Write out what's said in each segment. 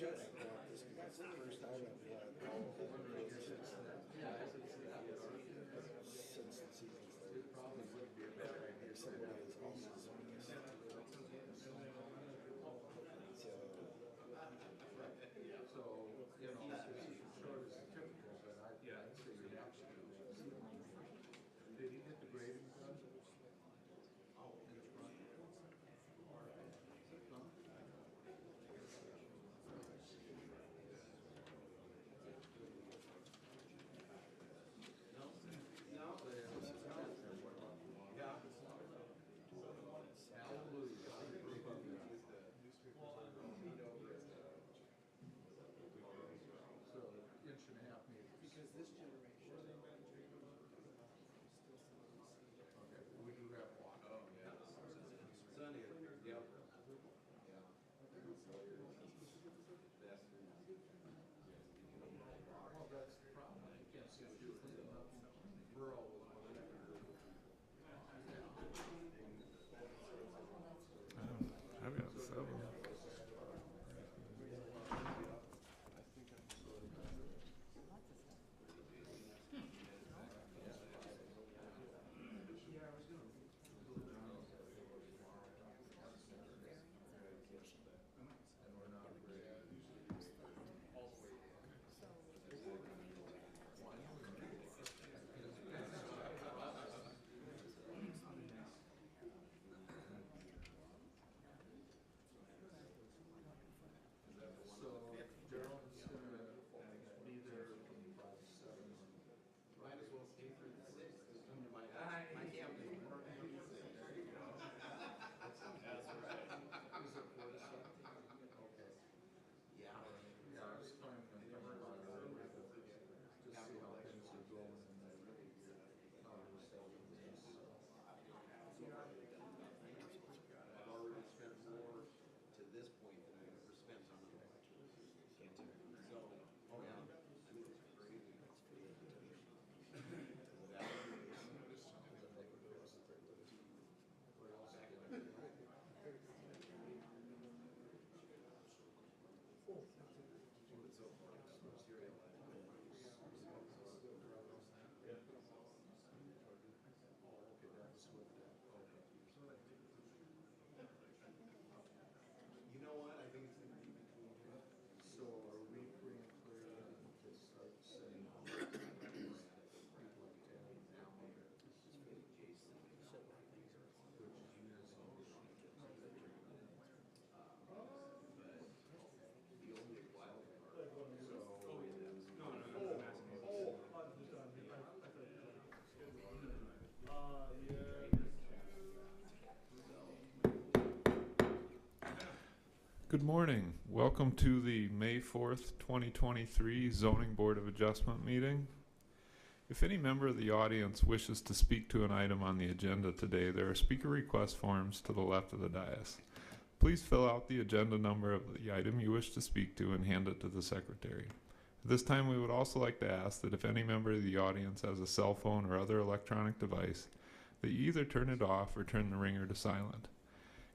should have brought this because it's the first time I've had all of it since the season started. Or somebody is also zoning us. So, you know, it's as short as typical, but I'd say you have to. Did he get the grading done? In the front? So, inch and a half meters. Because this generation. Okay, we do have water. Oh, yeah. Sunny, yep. Well, that's the problem. You can't see what you're cleaning up. Rural with whatever. I've got 7. And we're not ready. So Gerald's gonna be there from 5 to 7. Might as well stay for the 6th. My camp is working. There you go. That's right. Is it 4 to 7? Okay. Yeah. Yeah, I was trying to think about it earlier, but just see how things are going and then how we're selling this. I've already spent more to this point than I've ever spent on an election. So, oh yeah, I mean, it's crazy. What else? You know what? I think it's going to be between two. So are we free and clear to start saying people like Tammy now, which is The only wild card. Good morning. Welcome to the May 4th, 2023 Zoning Board of Adjustment meeting. If any member of the audience wishes to speak to an item on the agenda today, there are speaker request forms to the left of the dais. Please fill out the agenda number of the item you wish to speak to and hand it to the secretary. At this time, we would also like to ask that if any member of the audience has a cell phone or other electronic device, that you either turn it off or turn the ringer to silent.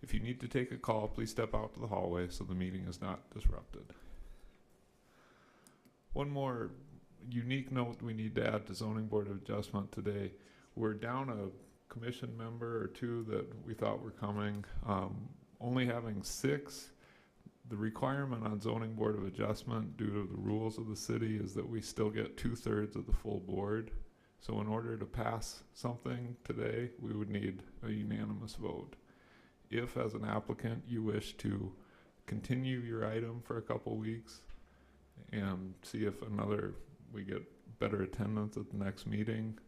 If you need to take a call, please step out to the hallway so the meeting is not disrupted. One more unique note we need to add to Zoning Board of Adjustment today. We're down a commission member or two that we thought were coming, only having 6. The requirement on Zoning Board of Adjustment due to the rules of the city is that we still get 2/3 of the full board. So in order to pass something today, we would need a unanimous vote. If, as an applicant, you wish to continue your item for a couple weeks and see if we get better attendance at the next meeting,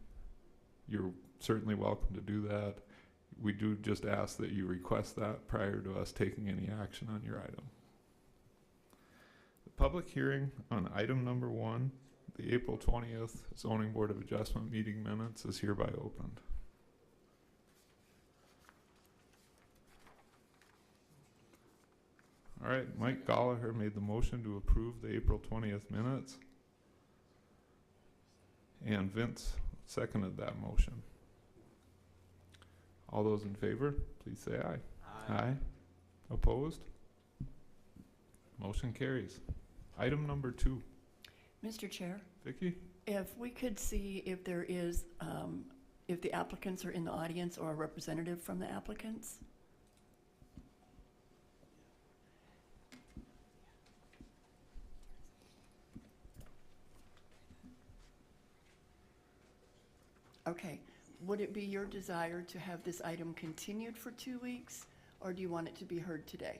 you're certainly welcome to do that. We do just ask that you request that prior to us taking any action on your item. The public hearing on item number 1, the April 20th Zoning Board of Adjustment meeting minutes, is hereby opened. All right, Mike Gallagher made the motion to approve the April 20th minutes. And Vince seconded that motion. All those in favor, please say aye. Aye. Opposed? Motion carries. Item number 2. Mr. Chair, Vicky? if we could see if there is, if the applicants are in the audience or a representative from the applicants? Okay, would it be your desire to have this item continued for 2 weeks, or do you want it to be heard today?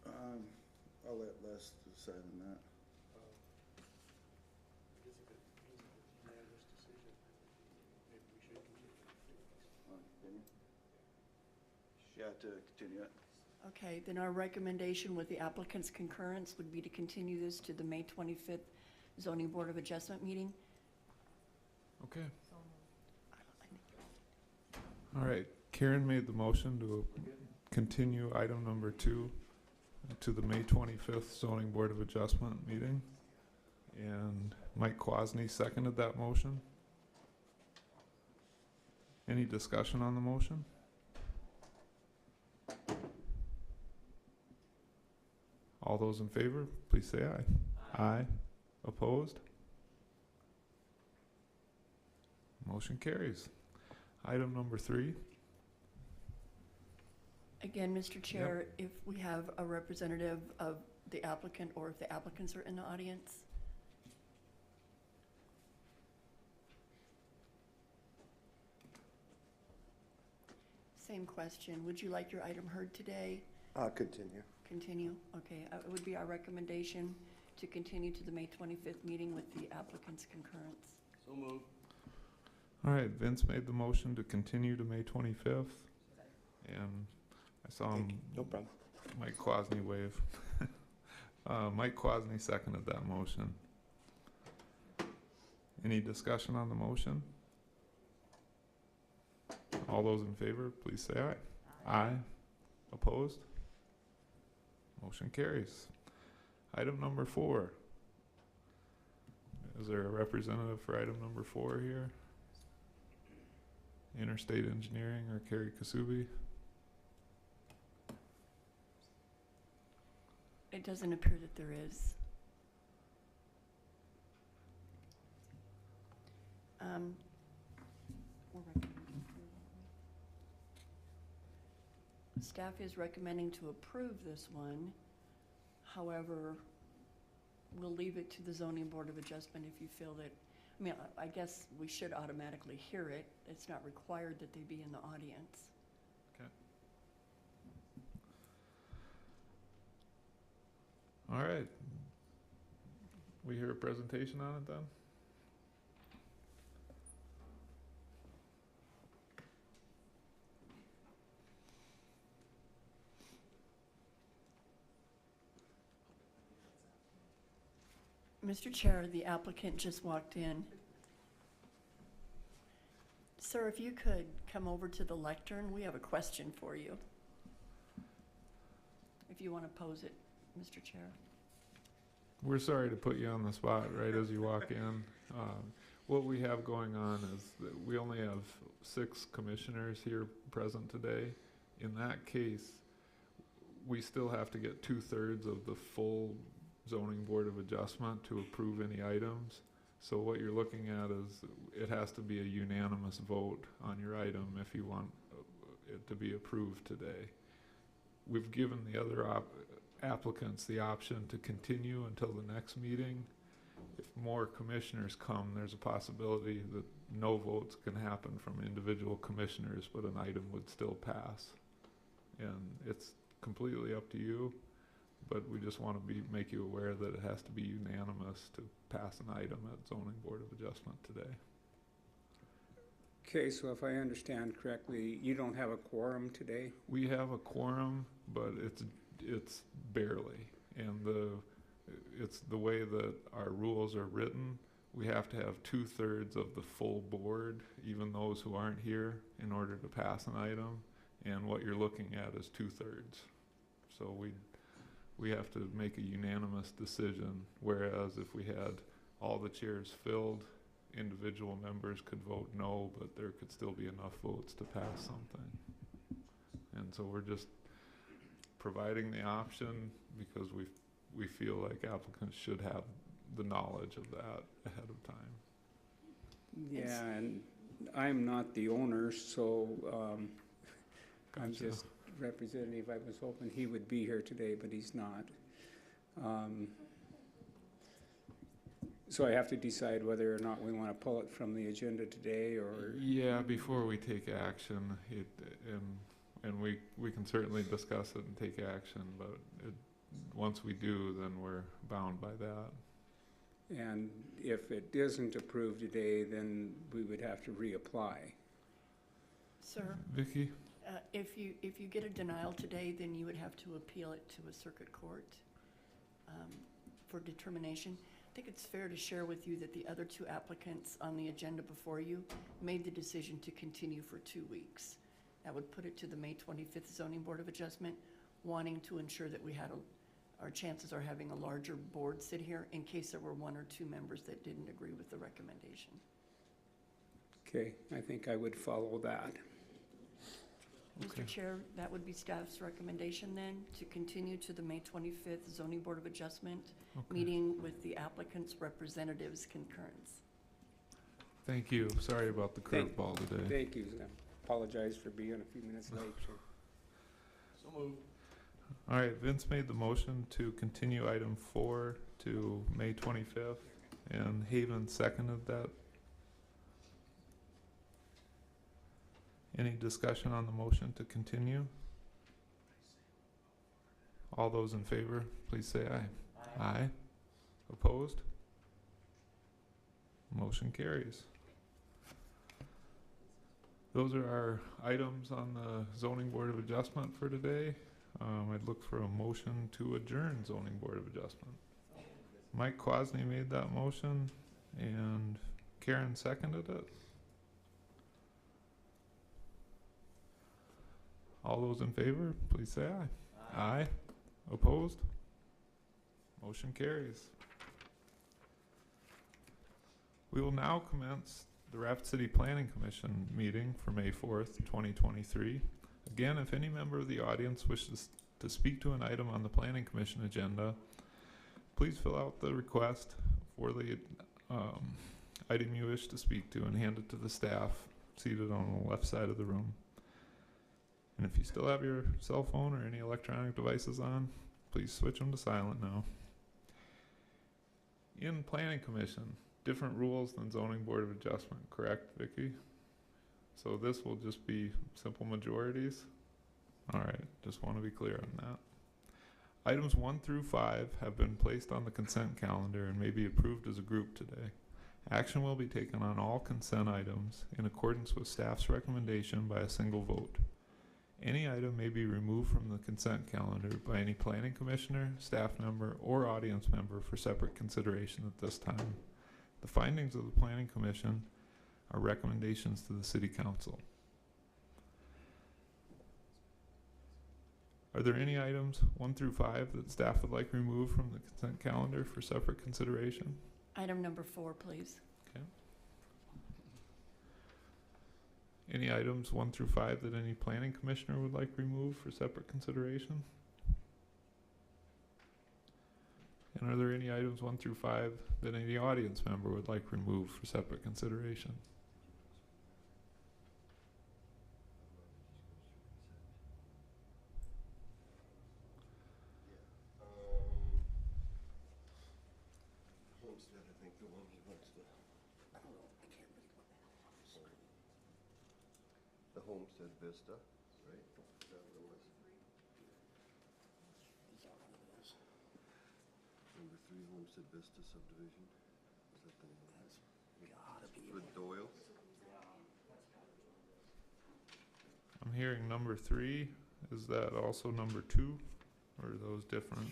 I'll let Les decide on that. Yeah, to continue it. Okay, then our recommendation with the applicant's concurrence would be to continue this to the May 25th Zoning Board of Adjustment meeting. Okay. All right, Karen made the motion to continue item number 2 to the May 25th Zoning Board of Adjustment meeting. And Mike Quasny seconded that motion. Any discussion on the motion? All those in favor, please say aye. Aye. Opposed? Motion carries. Item number 3. Again, Mr. Chair, if we have a representative of the applicant or if the applicants are in the audience? Same question. Would you like your item heard today? Continue. Continue? Okay, it would be our recommendation to continue to the May 25th meeting with the applicant's concurrence. So moved. All right, Vince made the motion to continue to May 25th. And I saw him, No problem. Mike Quasny wave. Mike Quasny seconded that motion. Any discussion on the motion? All those in favor, please say aye. Aye. Opposed? Motion carries. Item number 4. Is there a representative for item number 4 here? Interstate Engineering or Carrie Kasubi? It doesn't appear that there is. We're recommending staff is recommending to approve this one. However, we'll leave it to the Zoning Board of Adjustment if you feel that, I mean, I guess we should automatically hear it. It's not required that they be in the audience. All right. We hear a presentation on it then? Mr. Chair, the applicant just walked in. Sir, if you could come over to the lectern, we have a question for you. If you want to pose it, Mr. Chair. We're sorry to put you on the spot right as you walk in. What we have going on is that we only have 6 commissioners here present today. In that case, we still have to get 2/3 of the full Zoning Board of Adjustment to approve any items. So what you're looking at is it has to be a unanimous vote on your item if you want it to be approved today. We've given the other applicants the option to continue until the next meeting. If more commissioners come, there's a possibility that no votes can happen from individual commissioners, but an item would still pass. And it's completely up to you, but we just want to make you aware that it has to be unanimous to pass an item at Zoning Board of Adjustment today. Okay, so if I understand correctly, you don't have a quorum today? We have a quorum, but it's barely, and it's the way that our rules are written. We have to have 2/3 of the full board, even those who aren't here, in order to pass an item. And what you're looking at is 2/3. So we have to make a unanimous decision. Whereas if we had all the chairs filled, individual members could vote no, but there could still be enough votes to pass something. And so we're just providing the option because we feel like applicants should have the knowledge of that ahead of time. Yeah, and I'm not the owner, so I'm Gotcha. just representative. I was hoping he would be here today, but he's not. So I have to decide whether or not we want to pull it from the agenda today, or, Yeah, before we take action, and we can certainly discuss it and take action, but once we do, then we're bound by that. and if it isn't approved today, then we would have to reapply. Sir, Vicky? if you get a denial today, then you would have to appeal it to a circuit court for determination. I think it's fair to share with you that the other two applicants on the agenda before you made the decision to continue for 2 weeks. That would put it to the May 25th Zoning Board of Adjustment, wanting to ensure that we had our chances are having a larger board sit here in case there were 1 or 2 members that didn't agree with the recommendation. Okay, I think I would follow that. Okay. Mr. Chair, that would be staff's recommendation then, to continue to the May 25th Zoning Board of Adjustment Okay. meeting with the applicant's representatives' concurrence. Thank you. Sorry about the curveball today. Thank you. I apologize for being a few minutes late. So moved. All right, Vince made the motion to continue item 4 to May 25th, and Haven seconded that. Any discussion on the motion to continue? All those in favor, please say aye. Aye. Opposed? Motion carries. Those are our items on the Zoning Board of Adjustment for today. I'd look for a motion to adjourn Zoning Board of Adjustment. Mike Quasney made that motion, and Karen seconded it. All those in favor, please say aye. Aye. Opposed? Motion carries. We will now commence the Rapid City Planning Commission meeting for May 4th, 2023. Again, if any member of the audience wishes to speak to an item on the Planning Commission agenda, please fill out the request for the item you wish to speak to and hand it to the staff seated on the left side of the room. And if you still have your cell phone or any electronic devices on, please switch them to silent now. In Planning Commission, different rules than Zoning Board of Adjustment, correct, Vicky? So this will just be simple majorities? All right, just want to be clear on that. Items 1 through 5 have been placed on the consent calendar and may be approved as a group today. Action will be taken on all consent items in accordance with staff's recommendation by a single vote. Any item may be removed from the consent calendar by any planning commissioner, staff member, or audience member for separate consideration at this time. The findings of the Planning Commission are recommendations to the City Council. Are there any items 1 through 5 that staff would like removed from the consent calendar for separate consideration? Item number 4, please. Any items 1 through 5 that any planning commissioner would like removed for separate consideration? And are there any items 1 through 5 that any audience member would like removed for separate consideration? Homestead, I think the one he wants to. I don't know, I can't read what that is. The Homestead Vista, right? Is that what it was? Is that what it is? Number 3 Homestead Vista subdivision. Is that the name? That's gotta be. With Doyle? I'm hearing number 3. Is that also number 2? Or are those different?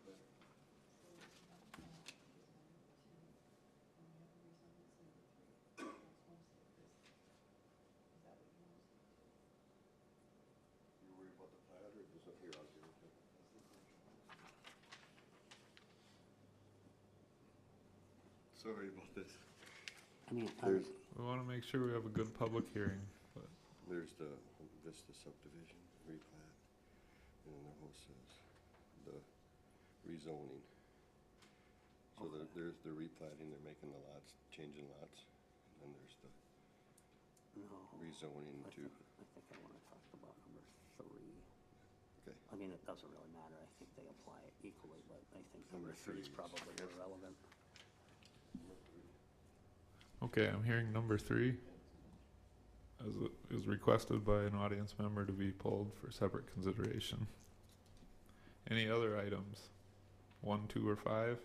You worried about the plat, or does it, here, I'll give it to you. Sorry about this. I mean, There's, We want to make sure we have a good public hearing, but there's the Vista subdivision replat, and then the host says the rezoning. So there's the replatting, they're making the lots, changing lots, and then there's the no, rezoning I to, think I wanna talk about number 3. okay. I mean, it doesn't really matter, I think they apply equally, but I think number Number 3 is three. probably irrelevant. okay, I'm hearing number 3 as is requested by an audience member to be pulled for separate consideration. Any other items? 1, 2, or 5?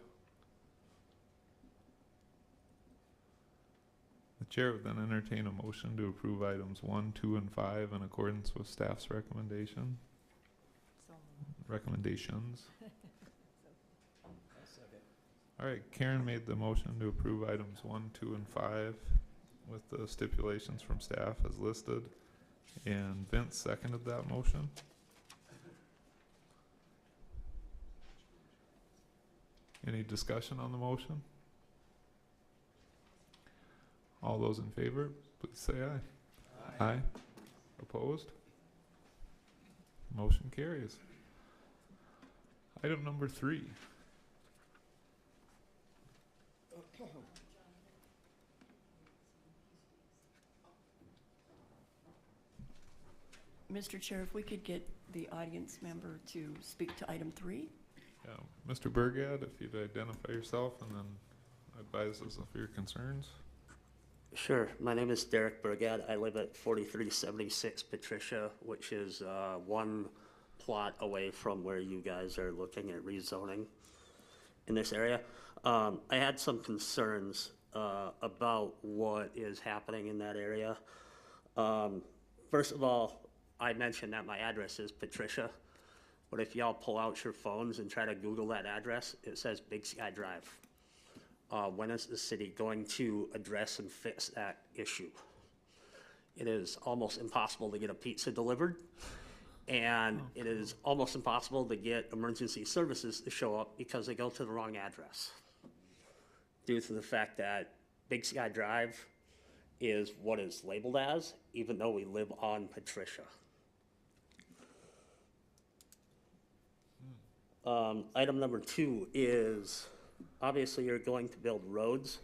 The chair would then entertain a motion to approve items 1, 2, and 5 in accordance with staff's recommendation. Recommendations. All right, Karen made the motion to approve items 1, 2, and 5 with the stipulations from staff as listed, and Vince seconded that motion. Any discussion on the motion? All those in favor, please say aye. Aye. Opposed? Motion carries. Item number 3. Mr. Chair, if we could get the audience member to speak to item 3? Mr. Burgad, if you'd identify yourself and then advise us of your concerns. Sure, my name is Derek Burgad, I live at 4376 Patricia, which is 1 plot away from where you guys are looking at rezoning in this area. I had some concerns about what is happening in that area. First of all, I mentioned that my address is Patricia, but if y'all pull out your phones and try to Google that address, it says Big Sky Drive. When is the city going to address and fix that issue? It is almost impossible to get a pizza delivered, and it is almost impossible to get emergency services to show up because they go to the wrong address, due to the fact that Big Sky Drive is what is labeled as, even though we live on Patricia. Item number 2 is, obviously you're going to build roads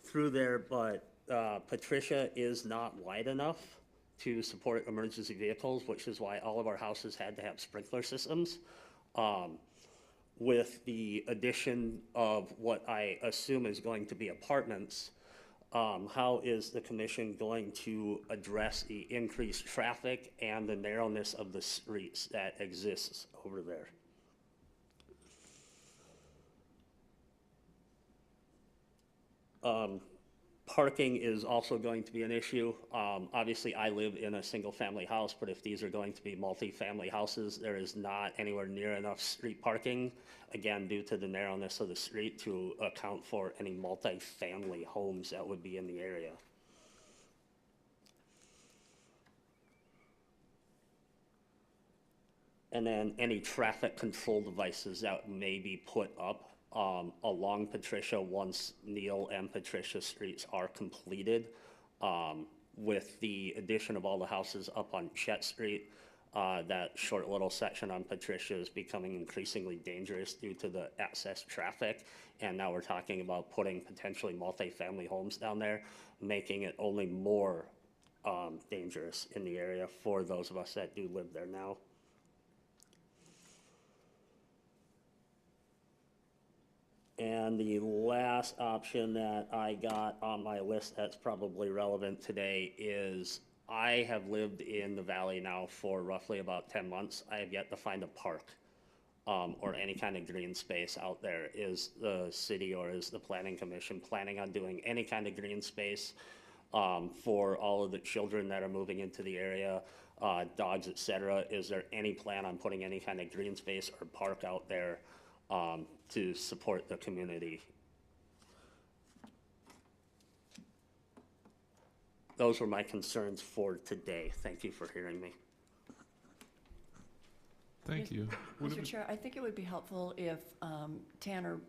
through there, but Patricia is not wide enough to support emergency vehicles, which is why all of our houses had to have sprinkler systems. With the addition of what I assume is going to be apartments, how is the commission going to address the increased traffic and the narrowness of the streets that exists over there? Parking is also going to be an issue. Obviously, I live in a single-family house, but if these are going to be multi-family houses, there is not anywhere near enough street parking, again, due to the narrowness of the street to account for any multi-family homes that would be in the area. And then any traffic control devices that may be put up along Patricia once Neil and Patricia streets are completed. With the addition of all the houses up on Chet Street, that short little section on Patricia is becoming increasingly dangerous due to the excess traffic. And now we're talking about putting potentially multi-family homes down there, making it only more dangerous in the area for those of us that do live there now. And the last option that I got on my list that's probably relevant today is I have lived in the valley now for roughly about 10 months. I have yet to find a park or any kind of green space out there. Is the city or is the planning commission planning on doing any kind of green space for all of the children that are moving into the area? dogs, et cetera. Is there any plan on putting any kind of green space or park out there to support the community? Those were my concerns for today. Thank you for hearing me. Thank you. Would it Mr. be- Chair, I think it would be helpful if Tanner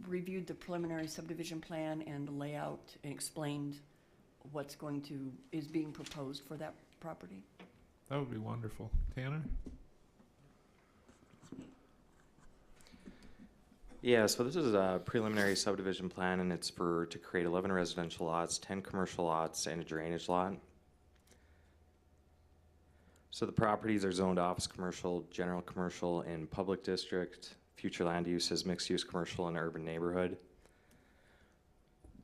reviewed the preliminary subdivision plan and the layout and explained is being proposed for that property. That would be wonderful. Tanner? Yeah, so this is a preliminary subdivision plan, and it's to create 11 residential lots, 10 commercial lots, and a drainage lot. So the properties are zoned office commercial, general commercial, and public district. Future land use is mixed use commercial and urban neighborhood.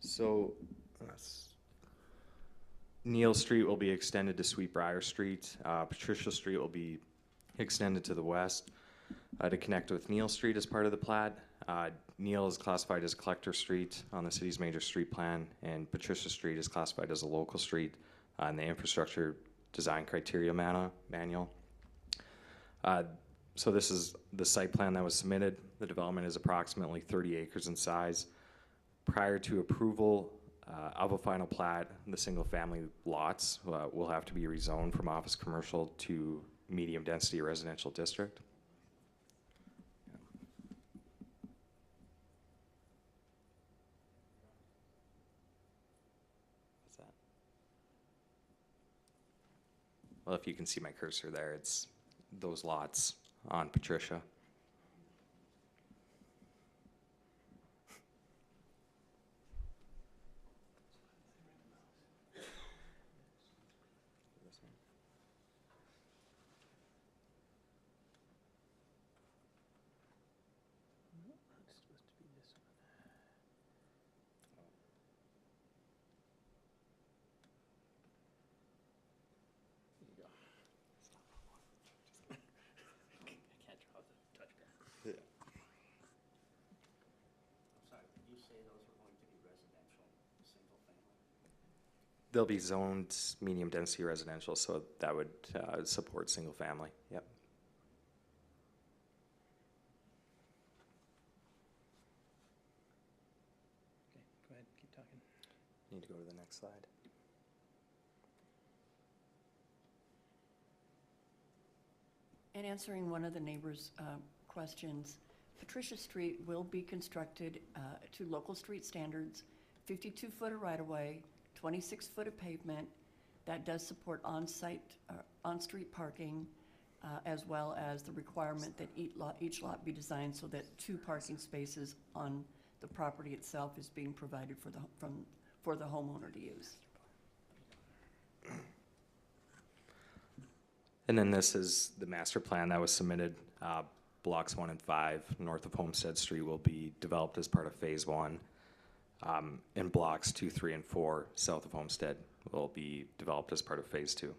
So Neal Street will be extended to Sweetbriar Street. Patricia Street will be extended to the west to connect with Neal Street as part of the plat. Neal is classified as Collector Street on the city's major street plan, and Patricia Street is classified as a local street in the infrastructure design criteria manual. So this is the site plan that was submitted. The development is approximately 30 acres in size. Prior to approval of a final plat, the single-family lots will have to be rezoned from office commercial to medium-density residential district. What's that? Well, if you can see my cursor there, it's those lots on Patricia. They'll be zoned medium density residential, so that would support single family. Yep. Okay, go ahead, keep talking. Need to go to the next slide. And answering one of the neighbors' questions, Patricia Street will be constructed to local street standards, 52-foot of right-of-way, 26-foot of pavement. That does support on-street parking, as well as the requirement that each lot be designed so that 2 parking spaces on the property itself is being provided for the homeowner to use. And then this is the master plan that was submitted. Blocks 1 and 5 north of Homestead Street will be developed as part of phase 1. And blocks 2, 3, and 4 south of Homestead will be developed as part of phase 2.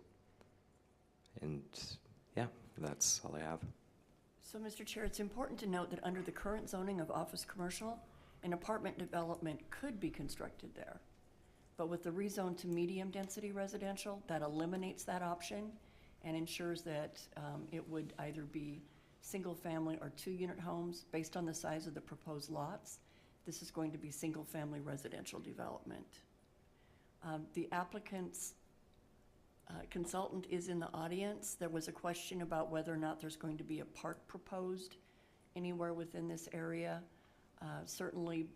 And yeah, that's all I have. So, Mr. Chair, it's important to note that under the current zoning of office commercial, an apartment development could be constructed there. But with the rezone to medium-density residential, that eliminates that option and ensures that it would either be single-family or 2-unit homes based on the size of the proposed lots. This is going to be single-family residential development. The applicant's consultant is in the audience. There was a question about whether or not there's going to be a park proposed anywhere within this area. Certainly,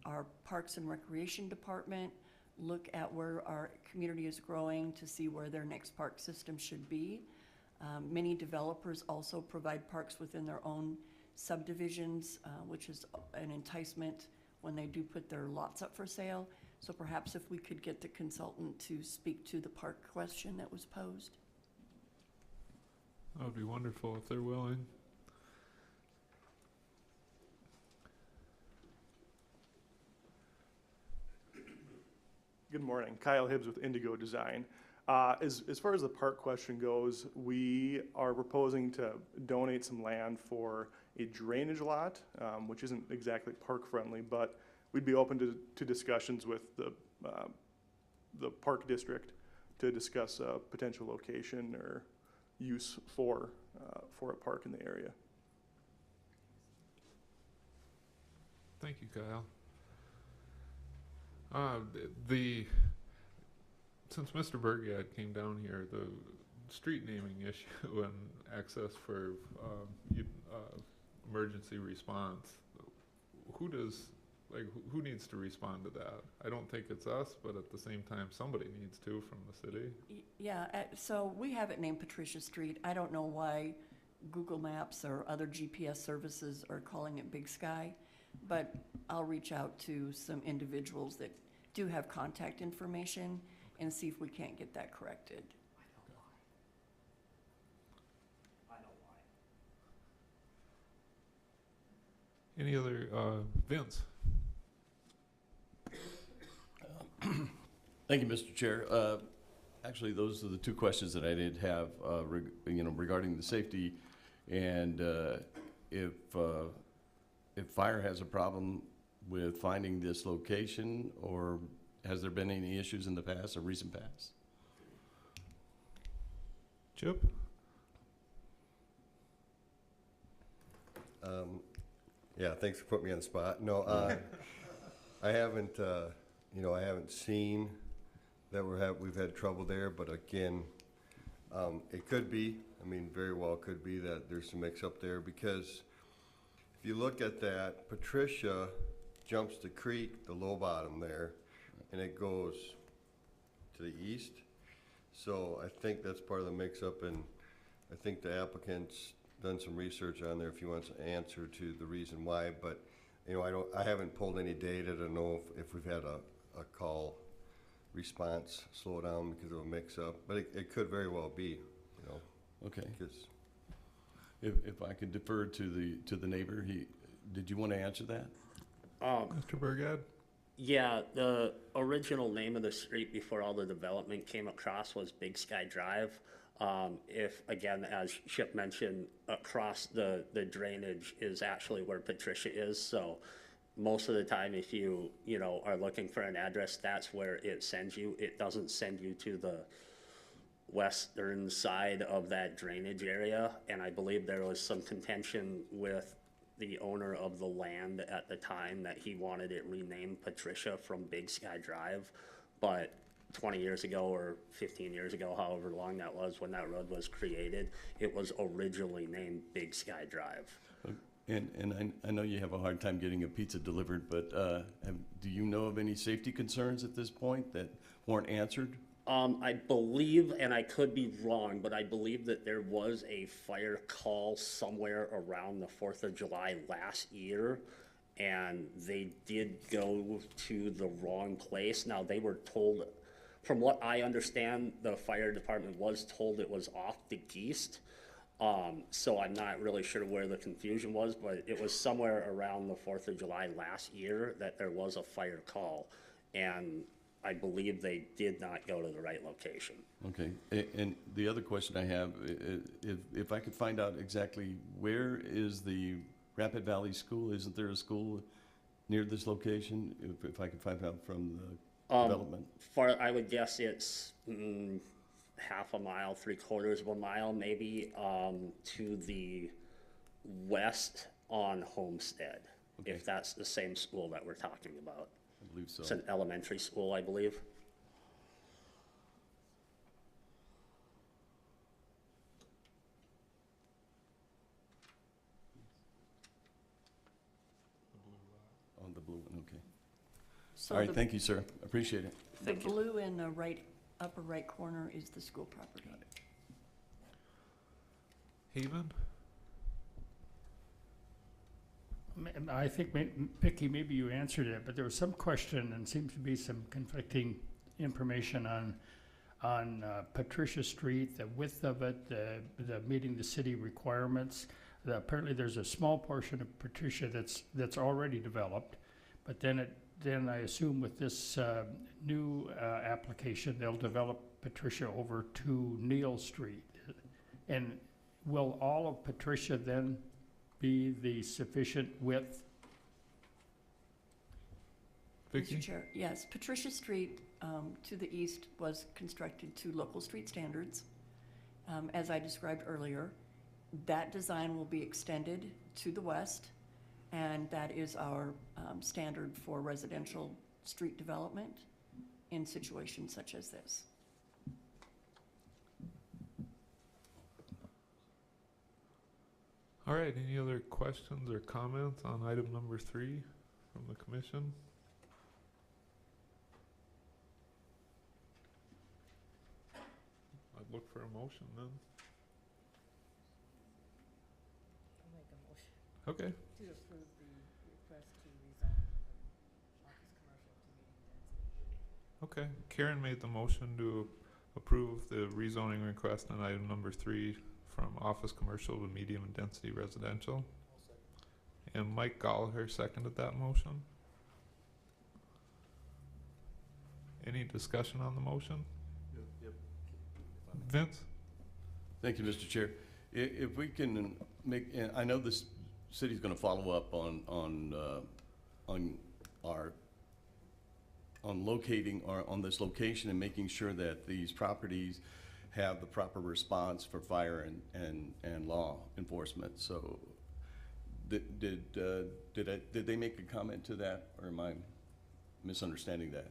our Parks and Recreation Department look at where our community is growing to see where their next park system should be. Many developers also provide parks within their own subdivisions, which is an enticement when they do put their lots up for sale. So perhaps if we could get the consultant to speak to the park question that was posed. That would be wonderful if they're willing. Good morning, Kyle Hibbs with Indigo Design. As far as the park question goes, we are proposing to donate some land for a drainage lot, which isn't exactly park friendly, but we'd be open to discussions with the park district to discuss a potential location or use for a park in the area. Thank you, Kyle. Since Mr. Bergad came down here, the street naming issue and access for emergency response, who needs to respond to that? I don't think it's us, but at the same time, somebody needs to from the city. Yeah, so we have it named Patricia Street. I don't know why Google Maps or other GPS services are calling it Big Sky, but I'll reach out to some individuals that do have contact information and see if we can't get that corrected. Any other, Vince? Thank you, Mr. Chair. Actually, those are the two questions that I did have, regarding the safety and if fire has a problem with finding this location, or has there been any issues in the past or recent past? Chip? Yeah, thanks for putting me on the spot. No, I haven't, I haven't seen that we've had trouble there, but again, it could be, very well could be that there's some mix up there, because if you look at that, Patricia jumps the creek, the low bottom there, and it goes to the east. So I think that's part of the mix up, and I think the applicant's done some research on there if he wants an answer to the reason why, but I haven't pulled any data to know if we've had a call response slow down because of a mix up, but it could very well be, Okay. because If I could defer to the neighbor, did you want to answer that? Mr. Bergad? Yeah, the original name of the street before all the development came across was Big Sky Drive. If, again, as Chip mentioned, across the drainage is actually where Patricia is. So most of the time, if you are looking for an address, that's where it sends you. It doesn't send you to the western side of that drainage area. And I believe there was some contention with the owner of the land at the time that he wanted it renamed Patricia from Big Sky Drive. But 20 years ago or 15 years ago, however long that was when that road was created, it was originally named Big Sky Drive. And I know you have a hard time getting a pizza delivered, but do you know of any safety concerns at this point that weren't answered? I believe, and I could be wrong, but I believe that there was a fire call somewhere around the 4th of July last year, and they did go to the wrong place. Now, they were told, from what I understand, the fire department was told it was off the east. So I'm not really sure where the confusion was, but it was somewhere around the 4th of July last year that there was a fire call. And I believe they did not go to the right location. Okay, and the other question I have, if I could find out exactly where is the Rapid Valley School? Isn't there a school near this location? If I could find out from the development. I would guess it's half a mile, 3/4 of a mile, maybe, to the west on Homestead, Okay. if that's the same school that we're talking about. I believe so. It's an elementary school, I believe. On the blue one, okay. So All right, thank you, sir. Appreciate it. The blue in the upper right corner is the school property. Haven? I think, Vicki, maybe you answered it, but there was some question and seems to be some conflicting information on Patricia Street, the width of it, the meeting the city requirements. Apparently, there's a small portion of Patricia that's already developed, but then I assume with this new application, they'll develop Patricia over to Neal Street. And will all of Patricia then be the sufficient width? Vicky? Mr. Chair, yes, Patricia Street to the east was constructed to local street standards. As I described earlier, that design will be extended to the west, and that is our standard for residential street development in situations such as this. All right, any other questions or comments on item number 3 from the commission? I'd look for a motion then. I'll make a motion Okay, to approve the request to rezone office commercial to medium density. okay. Karen made the motion to approve the rezoning request on item number 3 from office commercial to medium and density residential. And Mike Gallagher seconded that motion. Any discussion on the motion? Yep. Vince? Thank you, Mr. Chair. If we can make, and I know this city's gonna follow up on locating, or on this location and making sure that these properties have the proper response for fire and law enforcement. So did they make a comment to that, or am I misunderstanding that?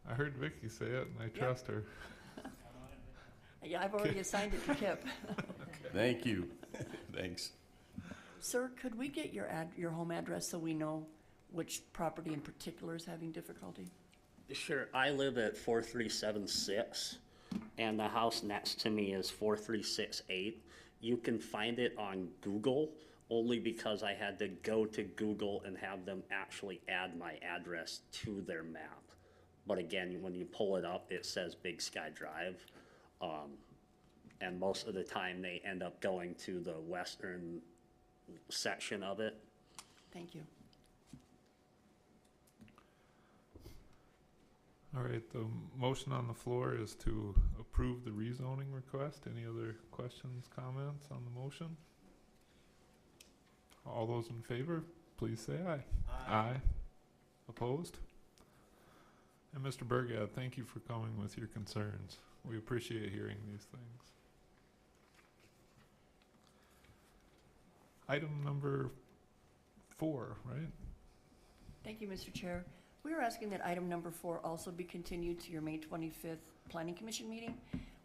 I heard Vicky say it and I trust her. Yeah, I've already assigned it to Kip. Thank you. Thanks. Sir, could we get your home address so we know which property in particular is having difficulty? Sure, I live at 4376, and the house next to me is 4368. You can find it on Google only because I had to go to Google and have them actually add my address to their map. But again, when you pull it up, it says Big Sky Drive. And most of the time, they end up going to the western section of it. Thank you. All right, the motion on the floor is to approve the rezoning request. Any other questions, comments on the motion? All those in favor, please say aye. Aye. Opposed? And Mr. Burgad, thank you for coming with your concerns. We appreciate hearing these things. Item number 4, right? Thank you, Mr. Chair. We are asking that item number 4 also be continued to your May 25th Planning Commission meeting.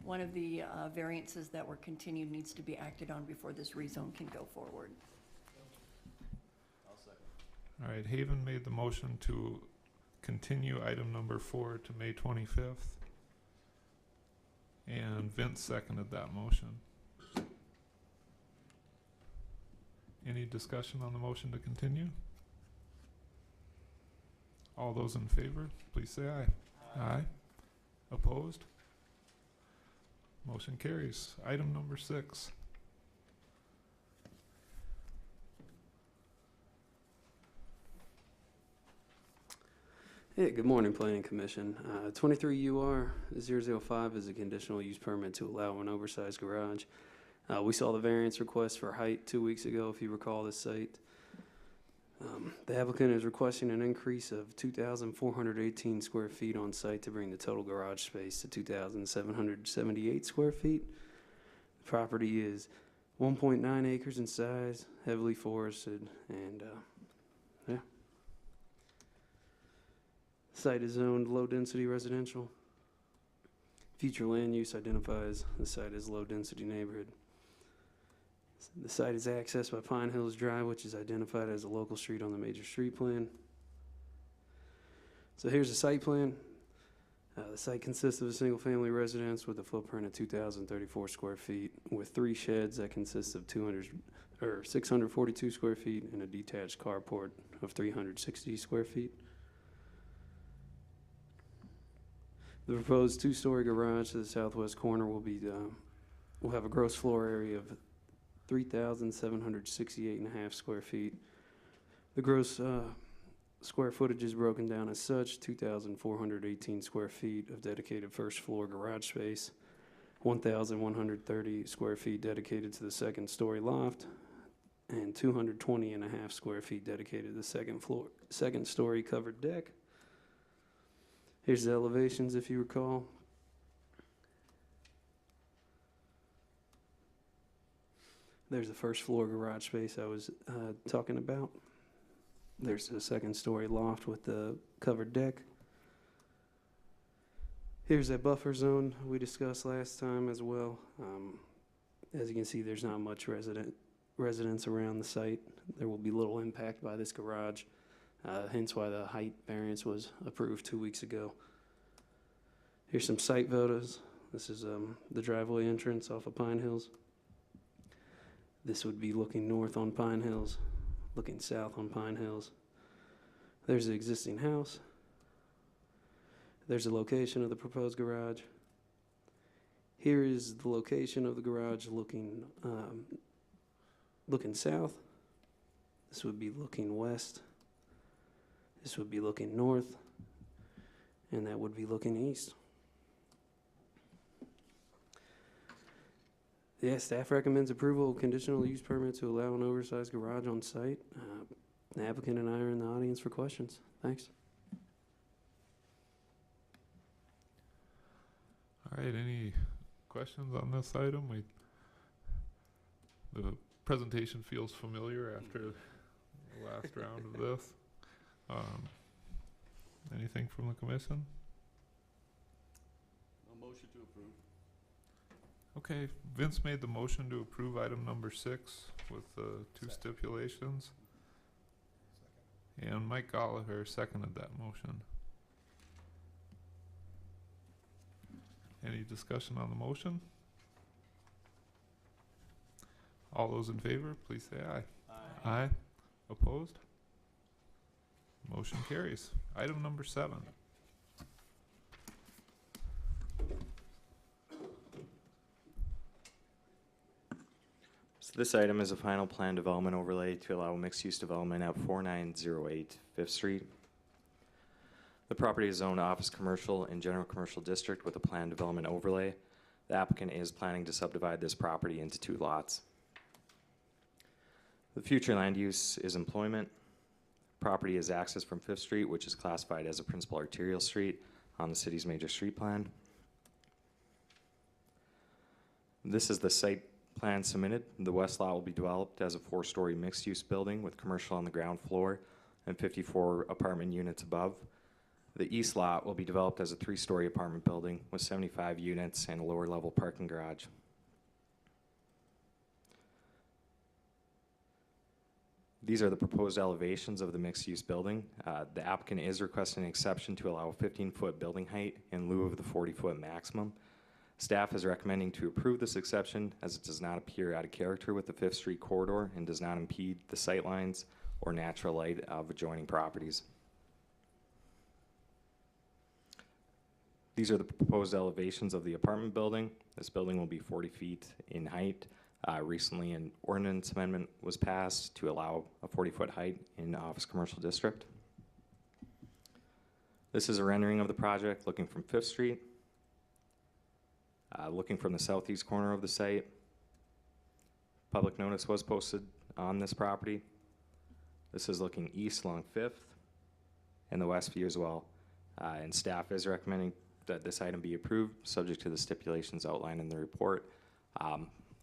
One of the variances that were continued needs to be acted on before this rezone can go forward. I'll second. All right, Haven made the motion to continue item number 4 to May 25th. And Vince seconded that motion. Any discussion on the motion to continue? All those in favor, please say aye. Aye. Opposed? Motion carries. Item number 6. Hey, good morning, Planning Commission. 23 UR 005 is a conditional use permit to allow an oversized garage. We saw the variance request for height 2 weeks ago, if you recall this site. The applicant is requesting an increase of 2,418 square feet on site to bring the total garage space to 2,778 square feet. The property is 1.9 acres in size, heavily forested, and yeah. Site is zoned low-density residential. Future land use identifies the site as low-density neighborhood. The site is accessed by Pine Hills Drive, which is identified as a local street on the major street plan. So here's the site plan. The site consists of a single-family residence with a footprint of 2,034 square feet, with 3 sheds that consist of 642 square feet and a detached carport of 360 square feet. The proposed 2-story garage to the southwest corner will have a gross floor area of 3,768.5 square feet. The gross square footage is broken down as such: 2,418 square feet of dedicated first floor garage space, 1,130 square feet dedicated to the second story loft, and 220.5 square feet dedicated to the second story covered deck. Here's the elevations, if you recall. There's the first floor garage space I was talking about. There's the second story loft with the covered deck. Here's that buffer zone we discussed last time as well. As you can see, there's not much residence around the site. There will be little impact by this garage, hence why the height variance was approved 2 weeks ago. Here's some site photos. This is the driveway entrance off of Pine Hills. This would be looking north on Pine Hills, looking south on Pine Hills. There's the existing house. There's the location of the proposed garage. Here is the location of the garage looking south. This would be looking west. This would be looking north. And that would be looking east. Yeah, staff recommends approval of conditional use permit to allow an oversized garage on site. The applicant and I are in the audience for questions. Thanks. All right, any questions on this item? The presentation feels familiar after the last round of this. Anything from the commission? No motion to approve. Okay, Vince made the motion to approve item number 6 with the 2 stipulations. And Mike Gallagher seconded that motion. Any discussion on the motion? All those in favor, please say aye. Aye. Opposed? Motion carries. Item number 7. So this item is a final plan development overlay to allow mixed-use development at 4908 5th Street. The property is zoned office commercial and general commercial district with a planned development overlay. The applicant is planning to subdivide this property into 2 lots. The future land use is employment. Property is accessed from 5th Street, which is classified as a principal arterial street on the city's major street plan. This is the site plan submitted. The west lot will be developed as a 4-story mixed-use building with commercial on the ground floor and 54 apartment units above. The east lot will be developed as a 3-story apartment building with 75 units and a lower level parking garage. These are the proposed elevations of the mixed-use building. The applicant is requesting an exception to allow a 15-foot building height in lieu of the 40-foot maximum. Staff is recommending to approve this exception as it does not appear out of character with the 5th Street corridor and does not impede the sight lines or natural light of adjoining properties. These are the proposed elevations of the apartment building. This building will be 40 feet in height. Recently, an ordinance amendment was passed to allow a 40-foot height in office commercial district. This is a rendering of the project looking from 5th Street. Looking from the southeast corner of the site. Public notice was posted on this property. This is looking east along 5th and the west view as well. And staff is recommending that this item be approved, subject to the stipulations outlined in the report.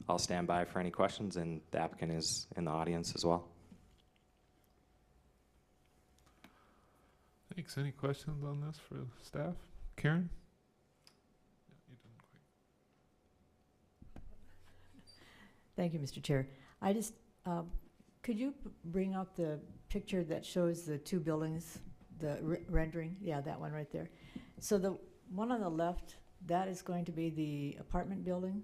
I'll stand by for any questions, and the applicant is in the audience as well. Thanks. Any questions on this for staff? Karen? Thank you, Mr. Chair. I just, could you bring up the picture that shows the 2 buildings, the rendering? Yeah, that one right there. So the one on the left, that is going to be the apartment building,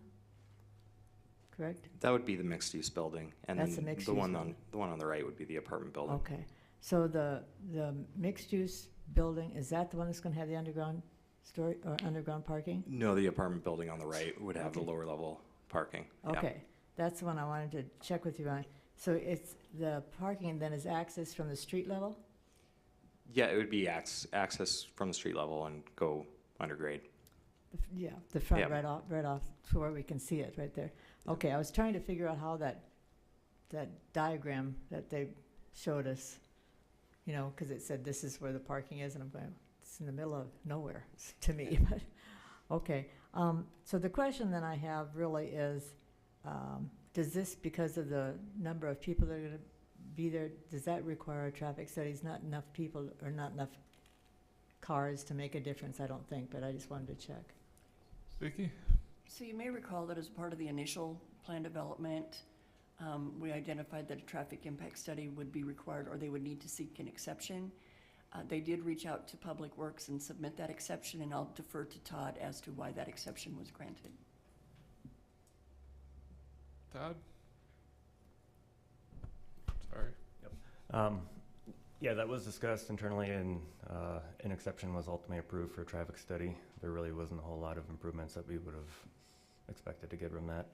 correct? That would be the mixed-use building, and That's then the mixed the use one building. on the one on the right would be the apartment building. Okay. So the mixed-use building, is that the one that's going to have the underground story or underground parking? No, the apartment building on the right would have the Okay. lower level parking. Yeah. Okay, that's the one I wanted to check with you on. So it's the parking then is access from the street level? Yeah, it would be access from the street level and go undergrade. Yeah, the front Yeah. right off to where we can see it right there. Okay, I was trying to figure out how that that diagram that they showed us, you know, because it said this is where the parking is, and I'm going, it's in the middle of nowhere to me, but, okay. So the question that I have really is, does this, because of the number of people that are gonna be there, does that require a traffic study? Is not enough people or not enough cars to make a difference, I don't think, but I just wanted to check. Vicki? So you may recall that as part of the initial plan development, we identified that a traffic impact study would be required, or they would need to seek an exception. They did reach out to Public Works and submit that exception, and I'll defer to Todd as to why that exception was granted. Todd? Sorry. Yeah, that was discussed internally, and an exception was ultimately approved for a traffic study. There really wasn't a whole lot of improvements that we would have expected to get from that.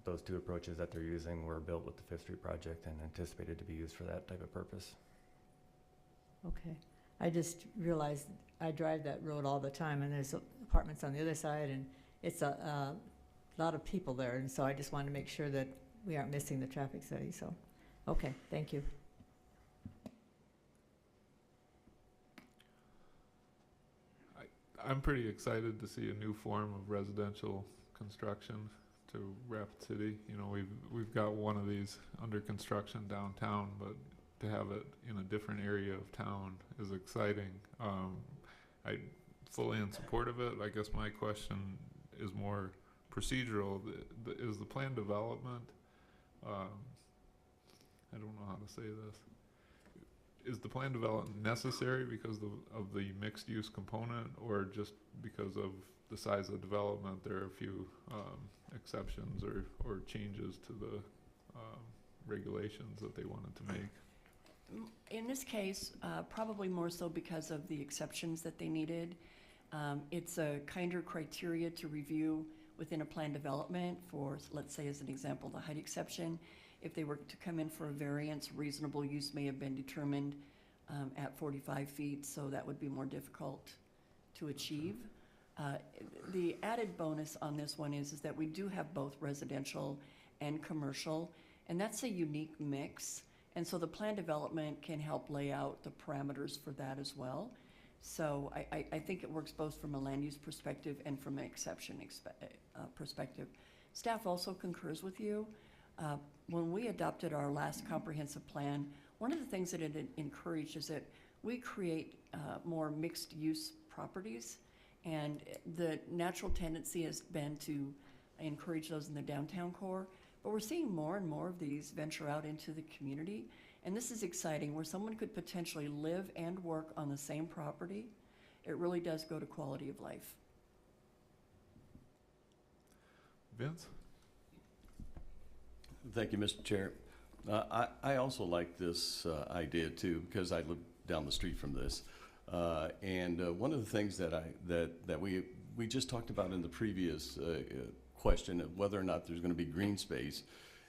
Those two approaches that they're using were built with the Fifth Street project and anticipated to be used for that type of purpose. Okay. I just realized I drive that road all the time, and there's apartments on the other side, and it's a lot of people there, and so I just wanted to make sure that we aren't missing the traffic study, so, okay, thank you. I'm pretty excited to see a new form of residential construction to Rapid City. You know, we've got one of these under construction downtown, but to have it in a different area of town is exciting. I fully in support of it. I guess my question is more procedural. Is the plan development, I don't know how to say this. Is the plan development necessary because of the mixed use component, or just because of the size of development, there are a few exceptions or changes to the regulations that they wanted to make? In this case, probably more so because of the exceptions that they needed. It's a kinder criteria to review within a plan development for, let's say as an example, the height exception. If they were to come in for a variance, reasonable use may have been determined at 45 feet, so that would be more difficult to achieve. The added bonus on this one is that we do have both residential and commercial, and that's a unique mix. And so the plan development can help lay out the parameters for that as well. So I think it works both from a land use perspective and from an exception perspective. Staff also concurs with you. When we adopted our last comprehensive plan, one of the things that it encouraged is that we create more mixed use properties, and the natural tendency has been to encourage those in the downtown core, but we're seeing more and more of these venture out into the community, and this is exciting, where someone could potentially live and work on the same property. It really does go to quality of life. Vince? Thank you, Mr. Chair. I also like this idea too, because I live down the street from this. And one of the things that we just talked about in the previous question of whether or not there's going to be green space.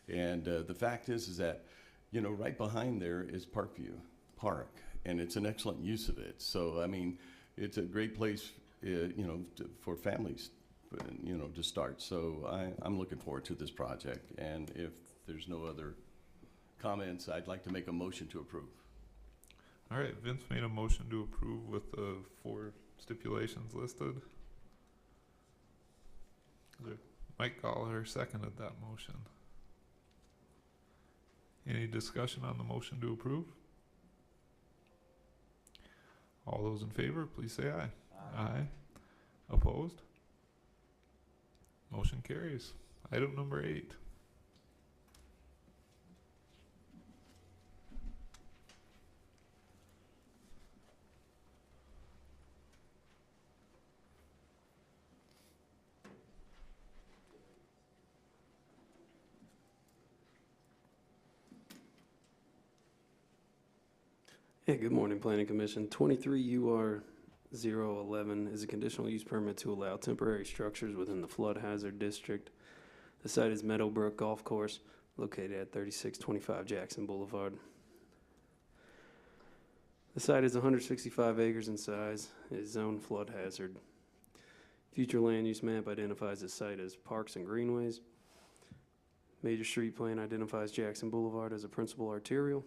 And the fact is that, you know, right behind there is Parkview Park, and it's an excellent use of it. So, I mean, it's a great place, you know, for families, you know, to start. So I'm looking forward to this project. And if there's no other comments, I'd like to make a motion to approve. All right, Vince made a motion to approve with the 4 stipulations listed. Mike Gallagher seconded that motion. Any discussion on the motion to approve? All those in favor, please say aye. Aye. Opposed? Motion carries. Item number 8. Hey, good morning, Planning Commission. 23 UR 011 is a conditional use permit to allow temporary structures within the flood hazard district. The site is Meadowbrook Golf Course, located at 3625 Jackson Boulevard. The site is 165 acres in size. It is zoned flood hazard. Future land use map identifies the site as Parks and Greenways. Major street plan identifies Jackson Boulevard as a principal arterial.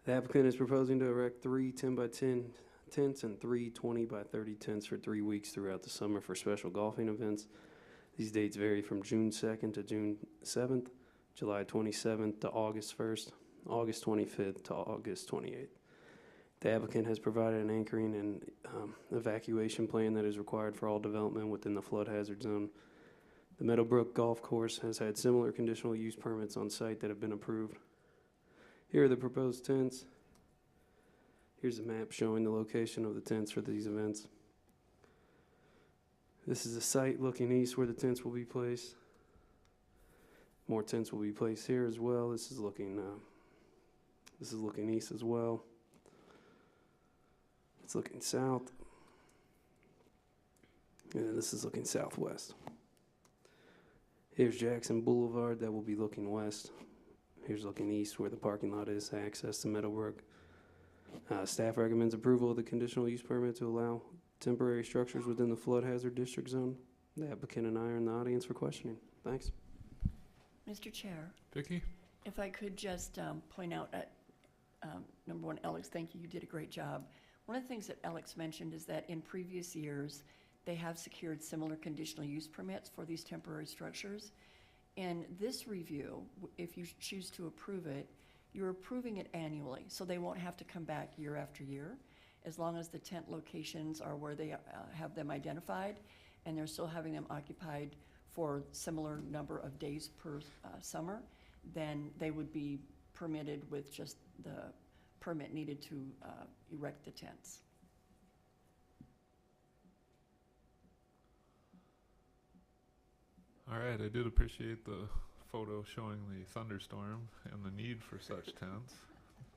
The applicant is proposing to erect 3 10x10 tents and 3 20x30 tents for 3 weeks throughout the summer for special golfing events. These dates vary from June 2nd to June 7th, July 27th to August 1st, August 25th to August 28th. The applicant has provided an anchoring and evacuation plan that is required for all development within the flood hazard zone. The Meadowbrook Golf Course has had similar conditional use permits on site that have been approved. Here are the proposed tents. Here's a map showing the location of the tents for these events. This is a site looking east where the tents will be placed. More tents will be placed here as well. This is looking east as well. It's looking south. And this is looking southwest. Here's Jackson Boulevard that will be looking west. Here's looking east where the parking lot is to access to Meadowbrook. Staff recommends approval of the conditional use permit to allow temporary structures within the flood hazard district zone. The applicant and I are in the audience for questioning. Thanks. Mr. Chair, Vicki? if I could just point out, number one, Alex, thank you, you did a great job. One of the things that Alex mentioned is that in previous years, they have secured similar conditional use permits for these temporary structures. In this review, if you choose to approve it, you're approving it annually, so they won't have to come back year after year, as long as the tent locations are where they have them identified, and they're still having them occupied for similar number of days per summer, then they would be permitted with just the permit needed to erect the tents. All right, I did appreciate the photo showing the thunderstorm and the need for such tents.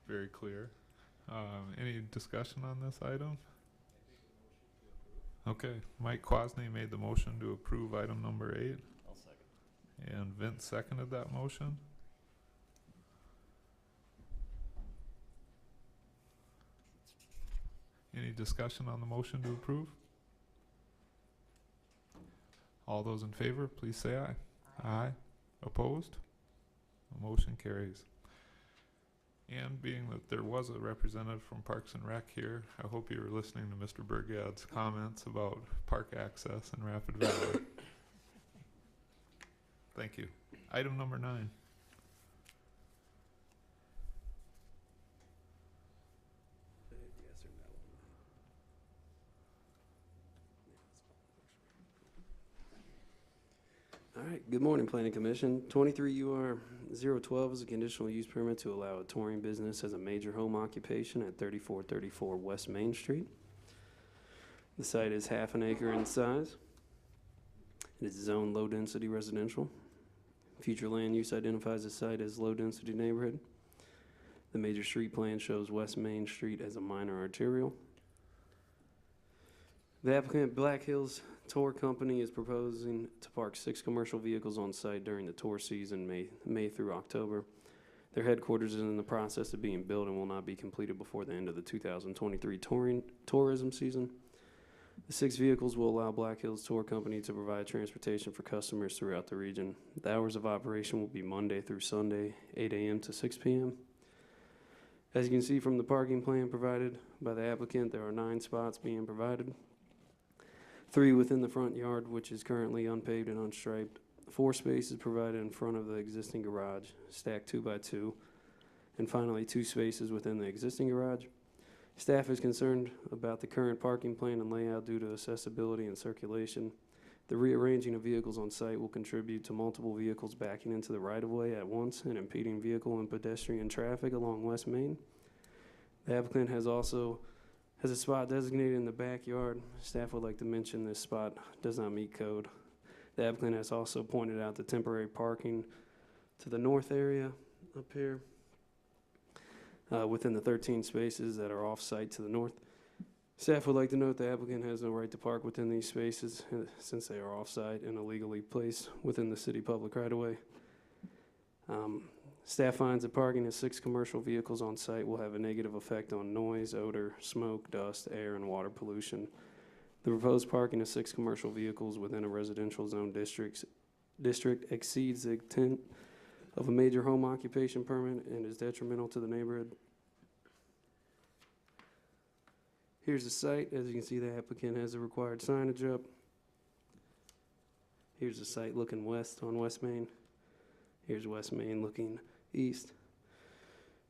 Very clear. Any discussion on this item? Okay, Mike Quasney made the motion to approve item number 8. I'll second. And Vince seconded that motion. Any discussion on the motion to approve? All those in favor, please say aye. Aye. Opposed? The motion carries. And being that there was a representative from Parks and Rec here, I hope you were listening to Mr. Burgad's comments about park access in Rapid Valley. Thank you. Item number 9. All right, good morning, Planning Commission. 23 UR 012 is a conditional use permit to allow a touring business as a major home occupation at 3434 West Main Street. The site is half an acre in size. It is zoned low-density residential. Future land use identifies the site as low-density neighborhood. The major street plan shows West Main Street as a minor arterial. The applicant, Black Hills Tour Company, is proposing to park 6 commercial vehicles on site during the tour season, May through October. Their headquarters is in the process of being built and will not be completed before the end of the 2023 tourism season. The 6 vehicles will allow Black Hills Tour Company to provide transportation for customers throughout the region. The hours of operation will be Monday through Sunday, 8 a.m. to 6 p.m. As you can see from the parking plan provided by the applicant, there are 9 spots being provided. 3 within the front yard, which is currently unpaved and unstriped. 4 spaces provided in front of the existing garage, stacked 2 by 2. And finally, 2 spaces within the existing garage. Staff is concerned about the current parking plan and layout due to accessibility and circulation. The rearranging of vehicles on site will contribute to multiple vehicles backing into the right-of-way at once and impeding vehicle and pedestrian traffic along West Main. The applicant has a spot designated in the backyard. Staff would like to mention this spot does not meet code. The applicant has also pointed out the temporary parking to the north area up here within the 13 spaces that are off-site to the north. Staff would like to note the applicant has no right to park within these spaces since they are off-site and illegally placed within the city public right-of-way. Staff finds that parking of 6 commercial vehicles on site will have a negative effect on noise, odor, smoke, dust, air, and water pollution. The proposed parking of 6 commercial vehicles within a residential zone district district exceeds the intent of a major home occupation permit and is detrimental to the neighborhood. Here's the site. As you can see, the applicant has the required signage up. Here's the site looking west on West Main. Here's West Main looking east.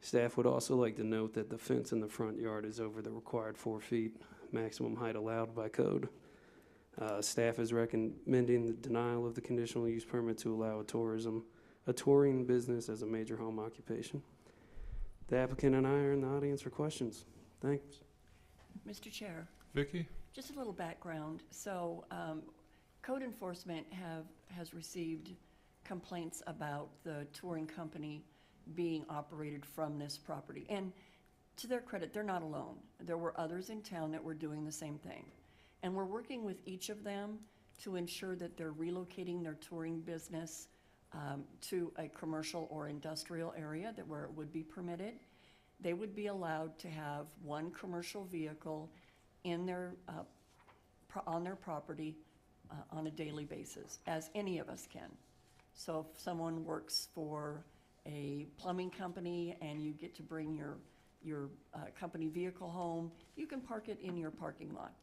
Staff would also like to note that the fence in the front yard is over the required 4 feet, maximum height allowed by code. Staff is recommending the denial of the conditional use permit to allow a touring business as a major home occupation. The applicant and I are in the audience for questions. Thanks. Mr. Chair, Vicky? just a little background. So, code enforcement has received complaints about the touring company being operated from this property. And to their credit, they're not alone. There were others in town that were doing the same thing. And we're working with each of them to ensure that they're relocating their touring business to a commercial or industrial area where it would be permitted. They would be allowed to have one commercial vehicle in their, on their property on a daily basis, as any of us can. So if someone works for a plumbing company and you get to bring your company vehicle home, you can park it in your parking lot,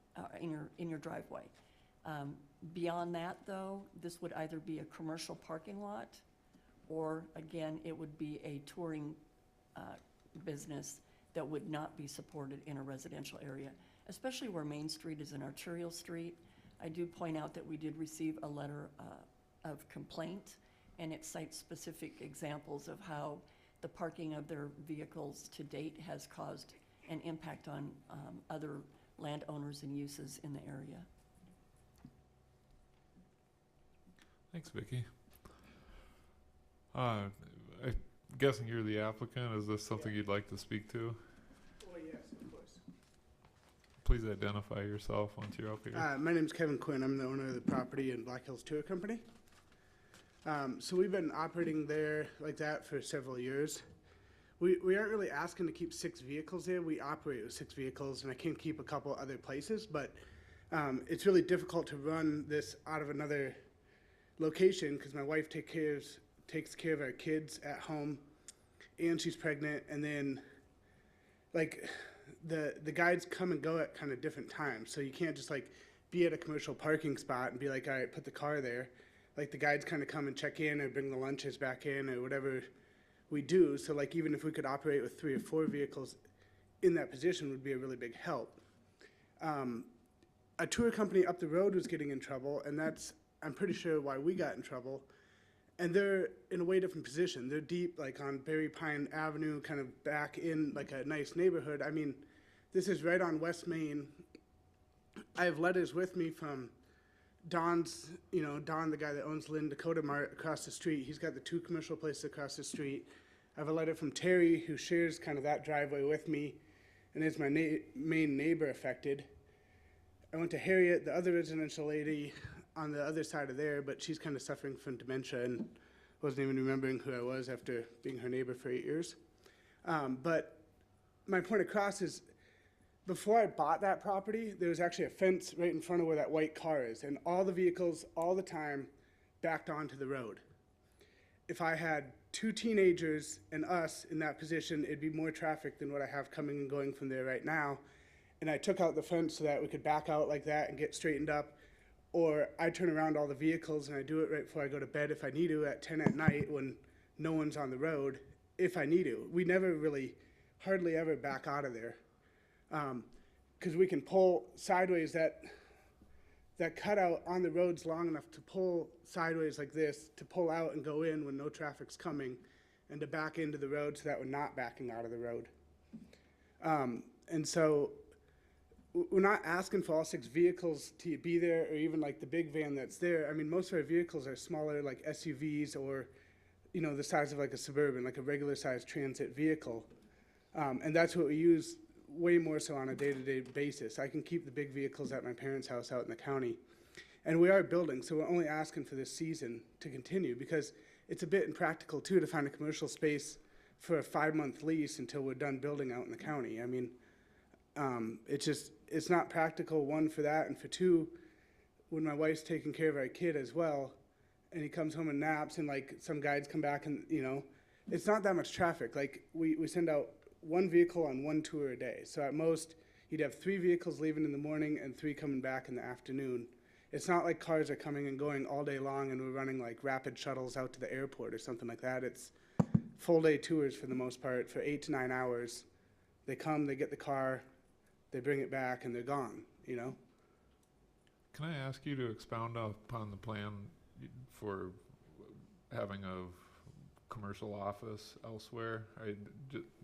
in your driveway. Beyond that, though, this would either be a commercial parking lot, or again, it would be a touring business that would not be supported in a residential area, especially where Main Street is an arterial street. I do point out that we did receive a letter of complaint, and it cites specific examples of how the parking of their vehicles to date has caused an impact on other landowners and uses in the area. Thanks, Vicky. I'm guessing you're the applicant. Is this something you'd like to speak to? Oh, yes, of course. Please identify yourself once you're up here. My name's Kevin Quinn. I'm the owner of the property in Black Hills Tour Company. So we've been operating there like that for several years. We aren't really asking to keep 6 vehicles there. We operate with 6 vehicles, and I can keep a couple other places, but it's really difficult to run this out of another location because my wife takes care of our kids at home, and she's pregnant, and then like the guides come and go at kind of different times, so you can't just like be at a commercial parking spot and be like, all right, put the car there. Like the guides kind of come and check in or bring the lunches back in or whatever we do. So like even if we could operate with 3 or 4 vehicles in that position would be a really big help. A tour company up the road was getting in trouble, and that's, I'm pretty sure, why we got in trouble. And they're in a way different position. They're deep, like on Berry Pine Avenue, kind of back in like a nice neighborhood. I mean, this is right on West Main. I have letters with me from Don's, Don, the guy that owns Lynn Dakota Mart across the street. He's got the 2 commercial places across the street. I have a letter from Terry, who shares kind of that driveway with me and is my main neighbor affected. I went to Harriet, the other residential lady, on the other side of there, but she's kind of suffering from dementia and wasn't even remembering who I was after being her neighbor for 8 years. But my point across is, before I bought that property, there was actually a fence right in front of where that white car is, and all the vehicles, all the time, backed onto the road. If I had 2 teenagers and us in that position, it'd be more traffic than what I have coming and going from there right now. And I took out the fence so that we could back out like that and get straightened up. Or I turn around all the vehicles and I do it right before I go to bed if I need to at 10 at night when no one's on the road, if I need to. We never really, hardly ever back out of there. Because we can pull sideways, that cutout on the road's long enough to pull sideways like this, to pull out and go in when no traffic's coming, and to back into the road so that we're not backing out of the road. And so we're not asking for all 6 vehicles to be there, or even like the big van that's there. I mean, most of our vehicles are smaller, like SUVs, or the size of like a Suburban, like a regular sized transit vehicle. And that's what we use way more so on a day-to-day basis. I can keep the big vehicles at my parents' house out in the county. And we are building, so we're only asking for this season to continue, because it's a bit impractical too to find a commercial space for a 5-month lease until we're done building out in the county. I mean, it's not practical, 1, for that, and for 2, when my wife's taking care of our kid as well, and he comes home and naps, and like some guides come back, and it's not that much traffic. Like we send out one vehicle on one tour a day. So at most, you'd have 3 vehicles leaving in the morning and 3 coming back in the afternoon. It's not like cars are coming and going all day long and we're running like rapid shuttles out to the airport or something like that. It's full day tours for the most part for 8 to 9 hours. They come, they get the car, they bring it back, and they're gone, Can I ask you to expound upon the plan for having a commercial office elsewhere?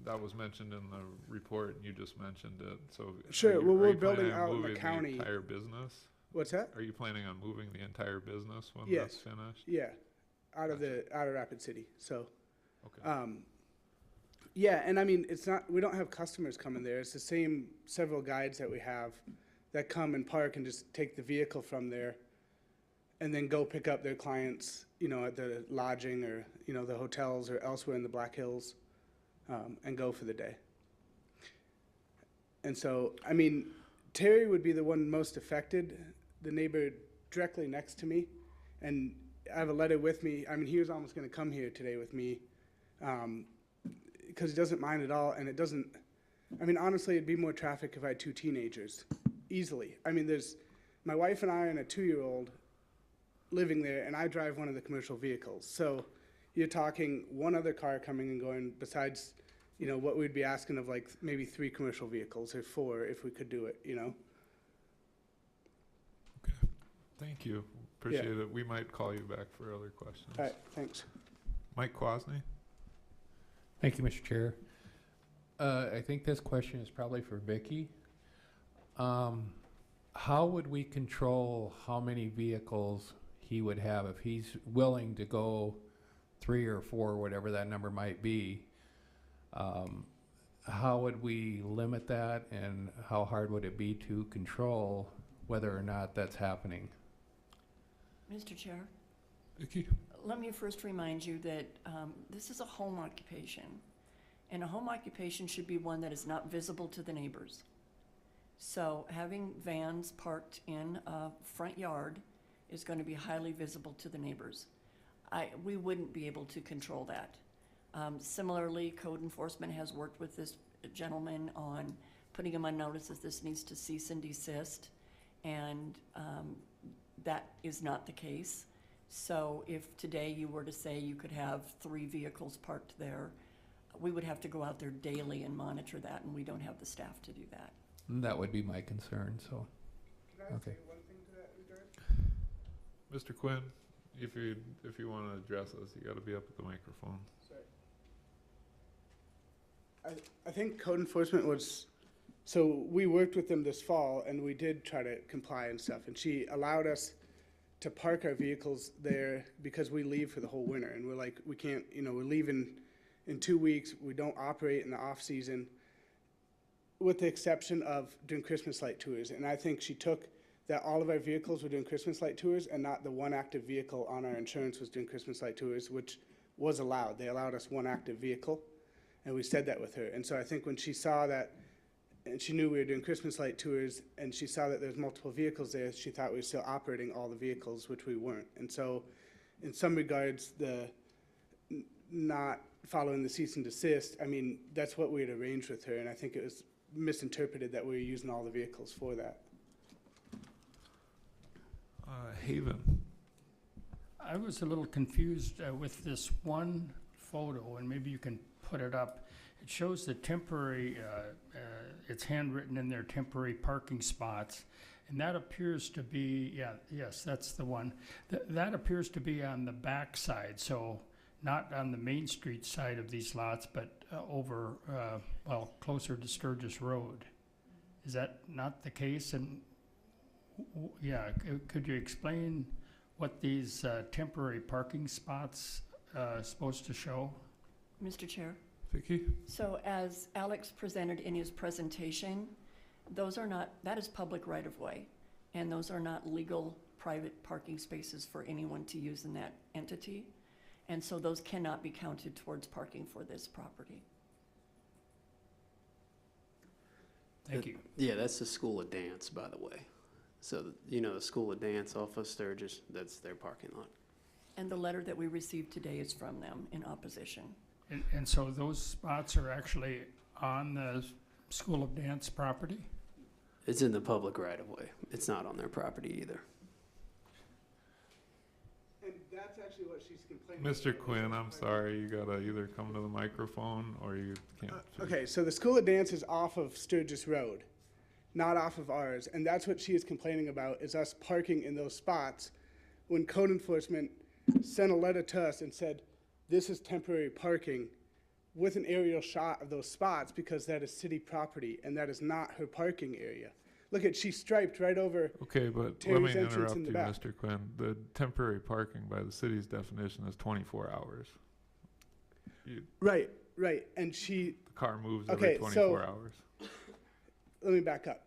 That was mentioned in the report, and you just mentioned it. So sure. Well, we're building planning on out in the moving county. entire business? What's that? Are you planning on moving the entire business when Yes. that's finished? Yeah, out of Rapid City. So, Okay. yeah, and I mean, it's not. We don't have customers coming there. It's the same several guides that we have that come and park and just take the vehicle from there, and then go pick up their clients, at the lodging or the hotels or elsewhere in the Black Hills, and go for the day. And so, I mean, Terry would be the one most affected, the neighbor directly next to me, and I have a letter with me. I mean, he was almost going to come here today with me, because he doesn't mind at all, and it doesn't. I mean, honestly, it'd be more traffic if I had 2 teenagers, easily. I mean, my wife and I and a 2-year-old living there, and I drive one of the commercial vehicles. So you're talking one other car coming and going besides, what we'd be asking of like maybe 3 commercial vehicles or 4 if we could do it, Okay. Thank you. Appreciate it. We might call you back for other questions. All right, thanks. Mike Quasney? Thank you, Mr. Chair. I think this question is probably for Vicky. How would we control how many vehicles he would have if he's willing to go 3 or 4, whatever that number might be? How would we limit that, and how hard would it be to control whether or not that's happening? Mr. Chair, Vicky? let me first remind you that this is a home occupation, and a home occupation should be one that is not visible to the neighbors. So having vans parked in a front yard is going to be highly visible to the neighbors. We wouldn't be able to control that. Similarly, code enforcement has worked with this gentleman on putting him on notice that this needs to cease and desist, and that is not the case. So if today you were to say you could have 3 vehicles parked there, we would have to go out there daily and monitor that, and we don't have the staff to do that. That would be my concern, so. Can I Okay. say one thing to that regard? Mr. Quinn, if you want to address us, you got to be up at the microphone. Sorry. I think code enforcement was, so we worked with them this fall, and we did try to comply and stuff, and she allowed us to park our vehicles there because we leave for the whole winter, and we're like, we can't, we're leaving in 2 weeks, we don't operate in the off-season, with the exception of doing Christmas light tours. And I think she took that all of our vehicles were doing Christmas light tours, and not the one active vehicle on our insurance was doing Christmas light tours, which was allowed. They allowed us one active vehicle, and we said that with her. And so I think when she saw that, and she knew we were doing Christmas light tours, and she saw that there's multiple vehicles there, she thought we were still operating all the vehicles, which we weren't. And so in some regards, the not following the cease and desist, I mean, that's what we had arranged with her, and I think it was misinterpreted that we were using all the vehicles for that. Haven? I was a little confused with this one photo, and maybe you can put it up. It shows the temporary, it's handwritten in there, temporary parking spots. And that appears to be, yes, that's the one. That appears to be on the back side, so not on the Main Street side of these lots, but over, closer to Sturgis Road. Is that not the case? And could you explain what these temporary parking spots supposed to show? Mr. Chair? Vicky? So as Alex presented in his presentation, that is public right-of-way, and those are not legal private parking spaces for anyone to use in that entity. And so those cannot be counted towards parking for this property. Thank you. Yeah, that's the School of Dance, by the way. So, the School of Dance off of Sturgis, that's their parking lot. And the letter that we received today is from them in opposition. And so those spots are actually on the School of Dance property? It's in the public right of way. It's not on their property either. And that's actually what she's complaining Mr. about. Quinn, I'm sorry, you gotta either come to the microphone or you can't. Okay, so the School of Dance is off of Sturgis Road, not off of ours, and that's what she is complaining about, is us parking in those spots when code enforcement sent a letter to us and said, this is temporary parking with an aerial shot of those spots because that is city property and that is not her parking area. Look at, she striped right over Okay, but let Terry's me entrance interrupt in the you, back. Mr. Quinn. The temporary parking by the city's definition is 24 hours. Right, and The car moves every Okay, 24 so- hours. let me back up.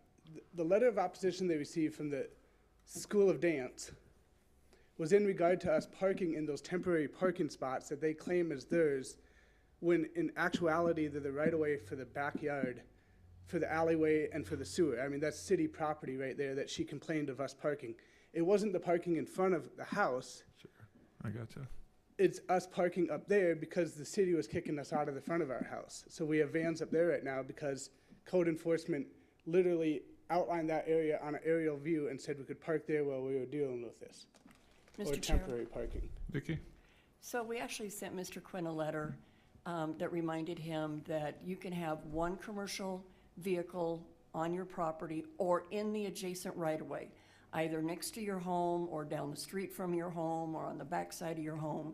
The letter of opposition they received from the School of Dance was in regard to us parking in those temporary parking spots that they claim as theirs, when in actuality they're the right-of-way for the backyard, for the alleyway, and for the sewer. I mean, that's city property right there that she complained of us parking. It wasn't the parking in front of the house. Sure, I gotcha. It's us parking up there because the city was kicking us out of the front of our house. So we have vans up there right now because code enforcement literally outlined that area on an aerial view and said we could park there while we were dealing with this. Or Mr. Chair. temporary parking. Vicky? So we actually sent Mr. Quinn a letter that reminded him that you can have one commercial vehicle on your property or in the adjacent right-of-way, either next to your home or down the street from your home or on the back side of your home.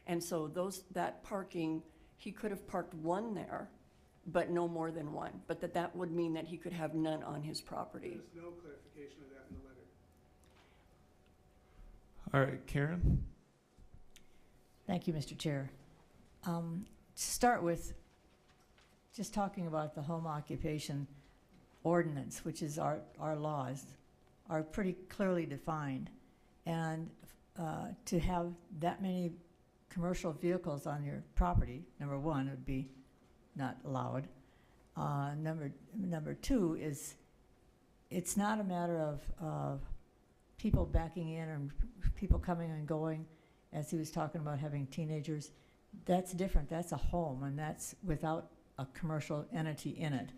And so that parking, he could have parked one there, but no more than one. But that would mean that he could have none on his property. There's no clarification of that in the letter. All right, Karen? Thank you, Mr. Chair. To start with, just talking about the home occupation ordinance, which is our laws, are pretty clearly defined. And to have that many commercial vehicles on your property, number one, would be not allowed. Number two is, it's not a matter of people backing in or people coming and going, as he was talking about having teenagers. That's different. That's a home, and that's without a commercial entity in it.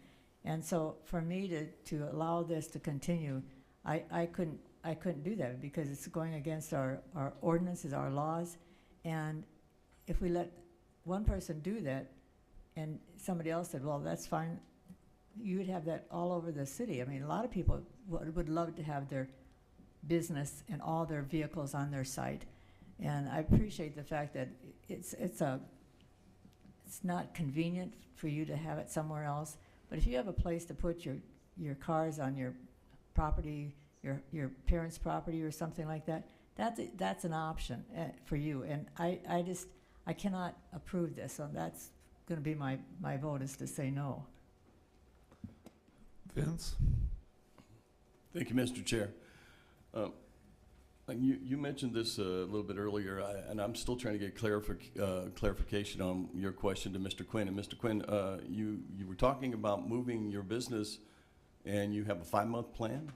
And so for me to allow this to continue, I couldn't do that because it's going against our ordinances, our laws. And if we let one person do that and somebody else said, well, that's fine, you would have that all over the city. I mean, a lot of people would love to have their business and all their vehicles on their site. And I appreciate the fact that it's not convenient for you to have it somewhere else. But if you have a place to put your cars on your property, your parents' property or something like that, that's an option for you. And I cannot approve this, so that's going to be my vote, is to say no. Vince? Thank you, Mr. Chair. You mentioned this a little bit earlier, and I'm still trying to get clarification on your question to Mr. Quinn. And Mr. Quinn, you were talking about moving your business, and you have a 5-month plan?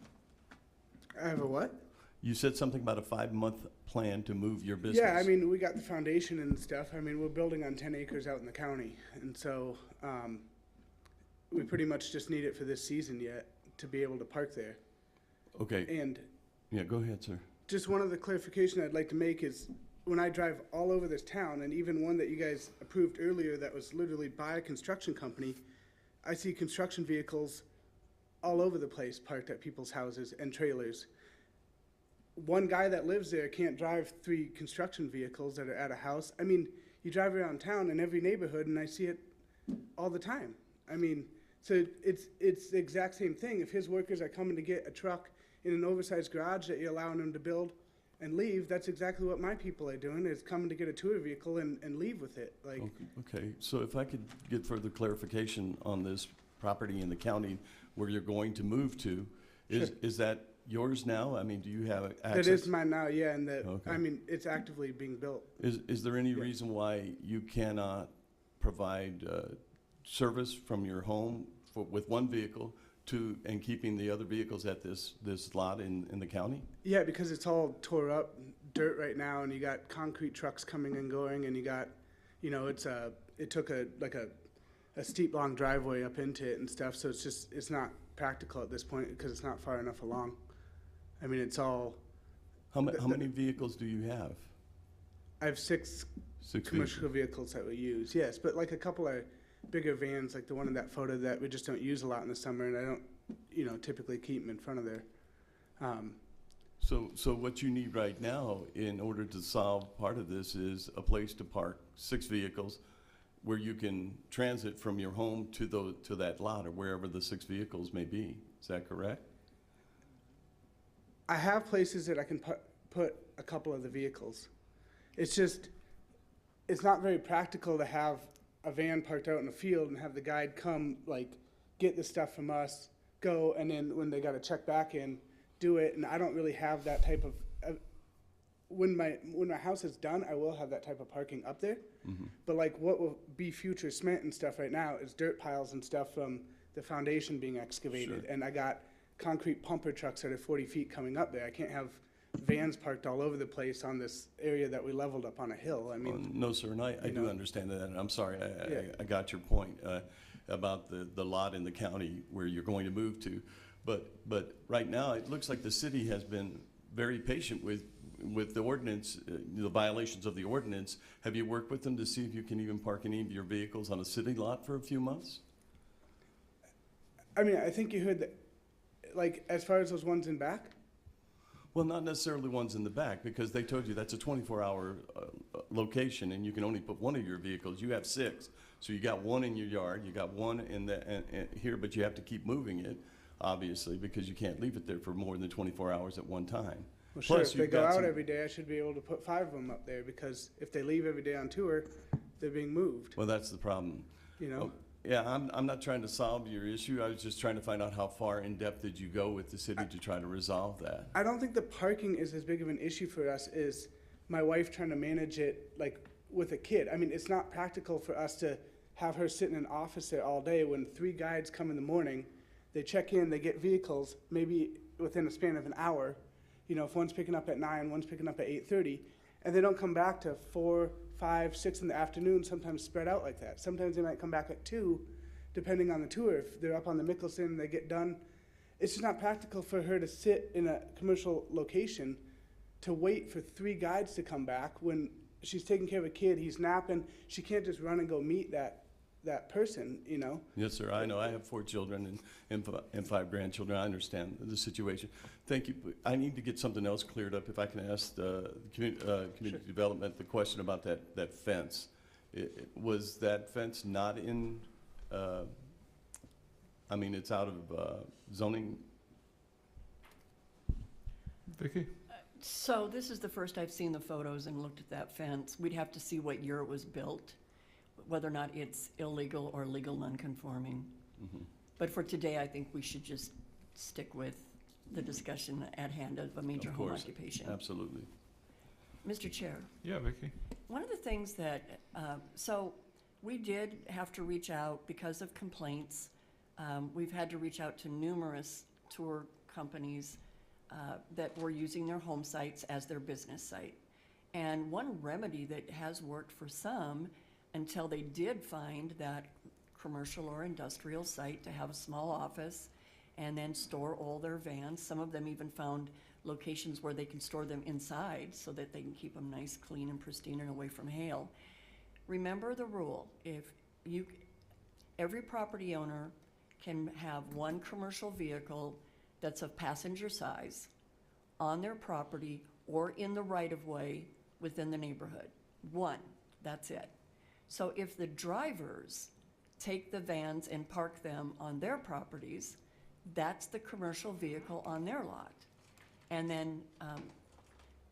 I have a what? You said something about a 5-month plan to move your business. Yeah, I mean, we got the foundation and stuff. I mean, we're building on 10 acres out in the county. And so we pretty much just need it for this season yet to be able to park there. Okay. And Yeah, go ahead, sir. just one other clarification I'd like to make is when I drive all over this town, and even one that you guys approved earlier that was literally by a construction company, I see construction vehicles all over the place parked at people's houses and trailers. One guy that lives there can't drive 3 construction vehicles that are at a house. I mean, you drive around town in every neighborhood, and I see it all the time. I mean, so it's the exact same thing. If his workers are coming to get a truck in an oversized garage that you're allowing them to build and leave, that's exactly what my people are doing, is coming to get a tour vehicle and leave with it. Like, Okay, so if I could get further clarification on this property in the county where you're going to move to, is that yours now? I mean, do you have access? that is mine now, yeah, and Okay. I mean, it's actively being built. Is there any reason why you cannot provide service from your home with one vehicle and keeping the other vehicles at this lot in the county? Yeah, because it's all tore up, dirt right now, and you got concrete trucks coming and going, and you got, it took a steep, long driveway up into it and stuff, so it's not practical at this point because it's not far enough along. I mean, it's all. How many vehicles do you have? I have six Six commercial vehicles that we use, yes, but like a couple of bigger vans, like the one in that photo that we just don't use a lot in the summer, and I don't, typically keep them in front of there. So what you need right now in order to solve part of this is a place to park 6 vehicles where you can transit from your home to that lot or wherever the 6 vehicles may be. Is that correct? I have places that I can put a couple of the vehicles. It's just, it's not very practical to have a van parked out in the field and have the guide come, like, get the stuff from us, go, and then when they got to check back in, do it. And I don't really have that type of. When my house is done, I will have that type of parking up there. Mm-hmm. But like what will be future cement and stuff right now is dirt piles and stuff from the foundation being excavated, Sure. and I got concrete pumper trucks that are 40 feet coming up there. I can't have vans parked all over the place on this area that we leveled up on a hill. I mean, No, sir, and I do understand that, and I'm sorry, I got your point about the lot in the county where you're going to move to. But right now, it looks like the city has been very patient with the ordinance, the violations of the ordinance. Have you worked with them to see if you can even park any of your vehicles on a city lot for a few months? I mean, I think you heard that, like, as far as those ones in back? Well, not necessarily ones in the back, because they told you that's a 24-hour location, and you can only put one of your vehicles. You have 6, so you got one in your yard, you got one in here, but you have to keep moving it, obviously, because you can't leave it there for more than 24 hours at one time. Well, sure, Plus, if they you've go got out some- every day, I should be able to put 5 of them up there, because if they leave every day on tour, they're being moved, Well, that's the problem. Oh, Yeah, I'm not trying to solve your issue. I was just trying to find out how far in depth did you go with the city to try to resolve that. I don't think the parking is as big of an issue for us as my wife trying to manage it, like, with a kid. I mean, it's not practical for us to have her sit in an office there all day when 3 guides come in the morning, they check in, they get vehicles, maybe within a span of an hour. If one's picking up at 9, one's picking up at 8:30, and they don't come back to 4, 5, 6 in the afternoon, sometimes spread out like that. Sometimes they might come back at 2, depending on the tour. If they're up on the Mickelson, they get done. It's just not practical for her to sit in a commercial location to wait for 3 guides to come back when she's taking care of a kid, he's napping. She can't just run and go meet that person, Yes, sir, I know. I have 4 children and 5 grandchildren. I understand the situation. Thank you. I need to get something else cleared up. If I can ask the community development the question about that fence. Was that fence not in, it's out of zoning? Vicki? So this is the first I've seen the photos and looked at that fence. We'd have to see what year it was built, whether or not it's illegal or legal nonconforming. Mhm. But for today, I think we should just stick with the discussion at hand of a major Of home course. occupation. Absolutely. Mr. Chair, Yeah, Vicki? one of the things that, so we did have to reach out because of complaints. We've had to reach out to numerous tour companies that were using their home sites as their business site. And one remedy that has worked for some until they did find that commercial or industrial site to have a small office and then store all their vans. Some of them even found locations where they can store them inside so that they can keep them nice, clean, and pristine and away from hail. Remember the rule. Every property owner can have one commercial vehicle that's of passenger size on their property or in the right-of-way within the neighborhood. One, that's it. So if the drivers take the vans and park them on their properties, that's the commercial vehicle on their lot. And then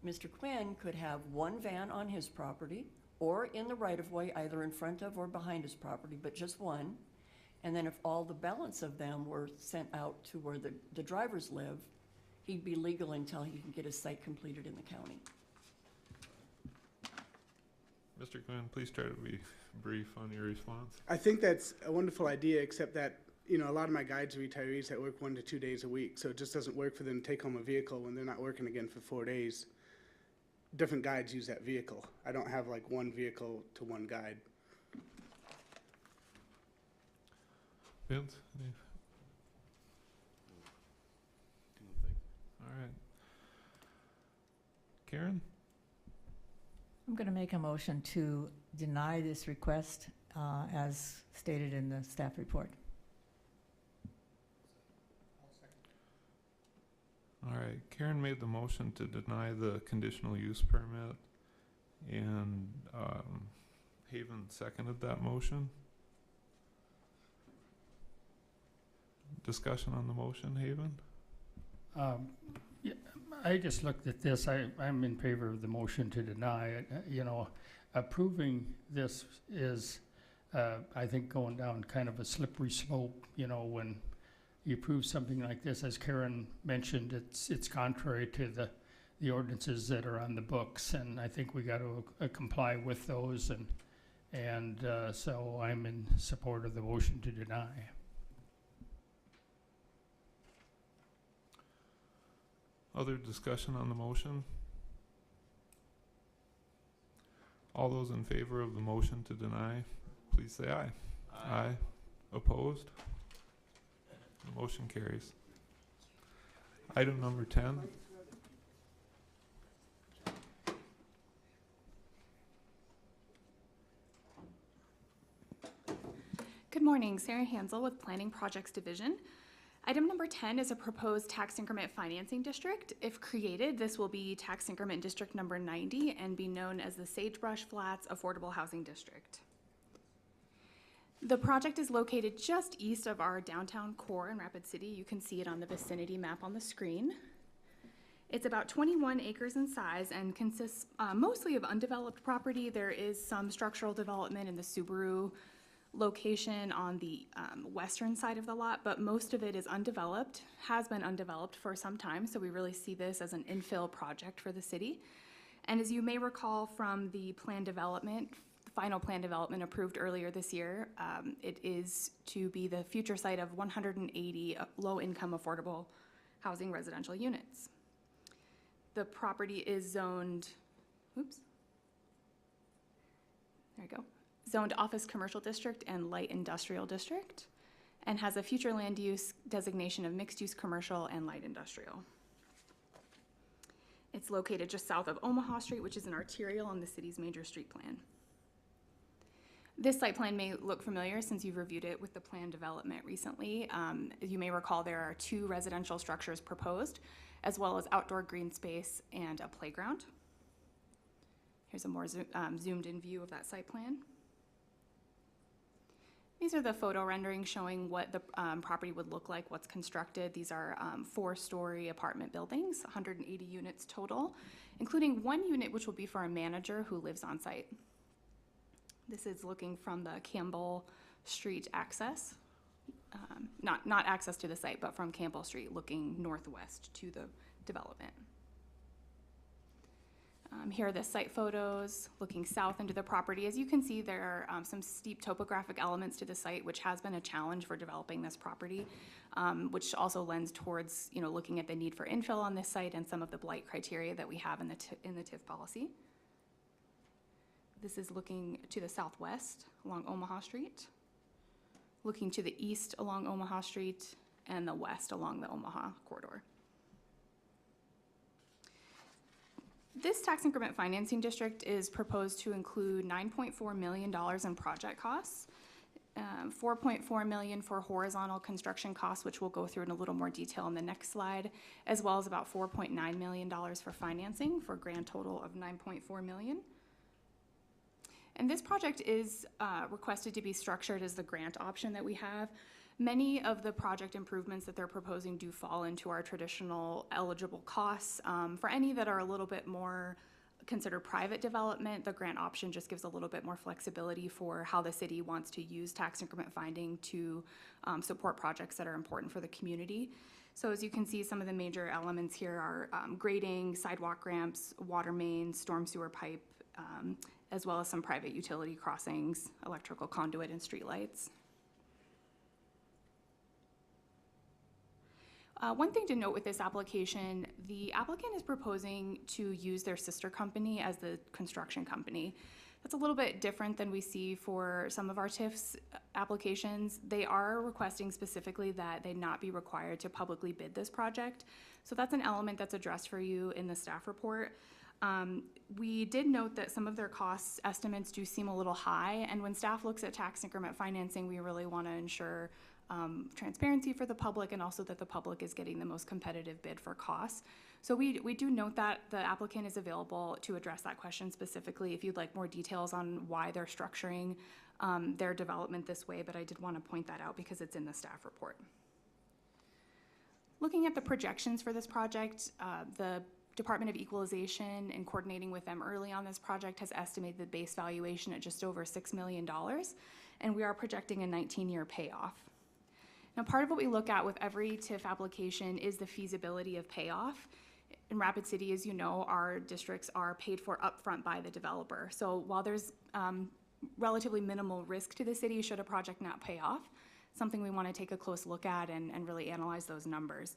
Mr. Quinn could have one van on his property or in the right-of-way, either in front of or behind his property, but just one. And then if all the balance of them were sent out to where the drivers live, he'd be legal until he can get his site completed in the county. Mr. Quinn, please try to be brief on your response. I think that's a wonderful idea, except that, a lot of my guides are retirees that work 1 to 2 days a week, so it just doesn't work for them to take home a vehicle when they're not working again for 4 days. different guides use that vehicle. I don't have like one vehicle to one guide. Vince? All right. Karen? I'm going to make a motion to deny this request as stated in the staff report. All right, Karen made the motion to deny the conditional use permit, and Haven seconded that motion. Discussion on the motion, Haven? Yeah, I just looked at this. I'm in favor of the motion to deny. You know, approving this is, I think, going down kind of a slippery slope. You know, when you approve something like this, as Karen mentioned, it's contrary to the ordinances that are on the books, and I think we got to comply with those. And so I'm in support of the motion to deny. Other discussion on the motion? All those in favor of the motion to deny, please say aye. Aye. Opposed? The motion carries. Item number 10. Good morning, Sarah Hansel with Planning Projects Division. Item number 10 is a proposed tax increment financing district. If created, this will be tax increment district number 90 and be known as the Sagebrush Flats Affordable Housing District. The project is located just east of our downtown core in Rapid City. You can see it on the vicinity map on the screen. It's about 21 acres in size and consists mostly of undeveloped property. There is some structural development in the Subaru location on the western side of the lot, but most of it is undeveloped, has been undeveloped for some time, so we really see this as an infill project for the city. And as you may recall from the plan development, the final plan development approved earlier this year, it is to be the future site of 180 low-income affordable housing residential units. The property is zoned, oops, there we go. Zoned office commercial district and light industrial district, and has a future land use designation of mixed use commercial and light industrial. It's located just south of Omaha Street, which is an arterial on the city's major street plan. This site plan may look familiar since you've reviewed it with the plan development recently. You may recall there are 2 residential structures proposed, as well as outdoor green space and a playground. Here's a more zoomed in view of that site plan. These are the photo renderings showing what the property would look like, what's constructed. These are 4-story apartment buildings, 180 units total, including 1 unit which will be for a manager who lives on site. This is looking from the Campbell Street access, not access to the site, but from Campbell Street looking northwest to the development. Here are the site photos looking south into the property. As you can see, there are some steep topographic elements to the site, which has been a challenge for developing this property, which also lends towards looking at the need for infill on this site and some of the blight criteria that we have in the TIF policy. This is looking to the southwest along Omaha Street, looking to the east along Omaha Street, and the west along the Omaha corridor. This tax increment financing district is proposed to include $9.4 million in project costs, $4.4 million for horizontal construction costs, which we'll go through in a little more detail in the next slide, as well as about $4.9 million for financing, for a grand total of $9.4 million. And this project is requested to be structured as the grant option that we have. Many of the project improvements that they're proposing do fall into our traditional eligible costs. For any that are a little bit more considered private development, the grant option just gives a little bit more flexibility for how the city wants to use tax increment finding to support projects that are important for the community. So as you can see, some of the major elements here are grading, sidewalk ramps, water mains, storm sewer pipe, as well as some private utility crossings, electrical conduit, and streetlights. One thing to note with this application, the applicant is proposing to use their sister company as the construction company. That's a little bit different than we see for some of our TIFs applications. They are requesting specifically that they not be required to publicly bid this project. So that's an element that's addressed for you in the staff report. We did note that some of their cost estimates do seem a little high, and when staff looks at tax increment financing, we really want to ensure transparency for the public and also that the public is getting the most competitive bid for costs. So we do note that the applicant is available to address that question specifically if you'd like more details on why they're structuring their development this way, but I did want to point that out because it's in the staff report. Looking at the projections for this project, the Department of Equalization, in coordinating with them early on this project, has estimated the base valuation at just over $6 million, and we are projecting a 19-year payoff. Now, part of what we look at with every TIF application is the feasibility of payoff. In Rapid City, as you know, our districts are paid for upfront by the developer. So while there's relatively minimal risk to the city should a project not pay off, something we want to take a close look at and really analyze those numbers.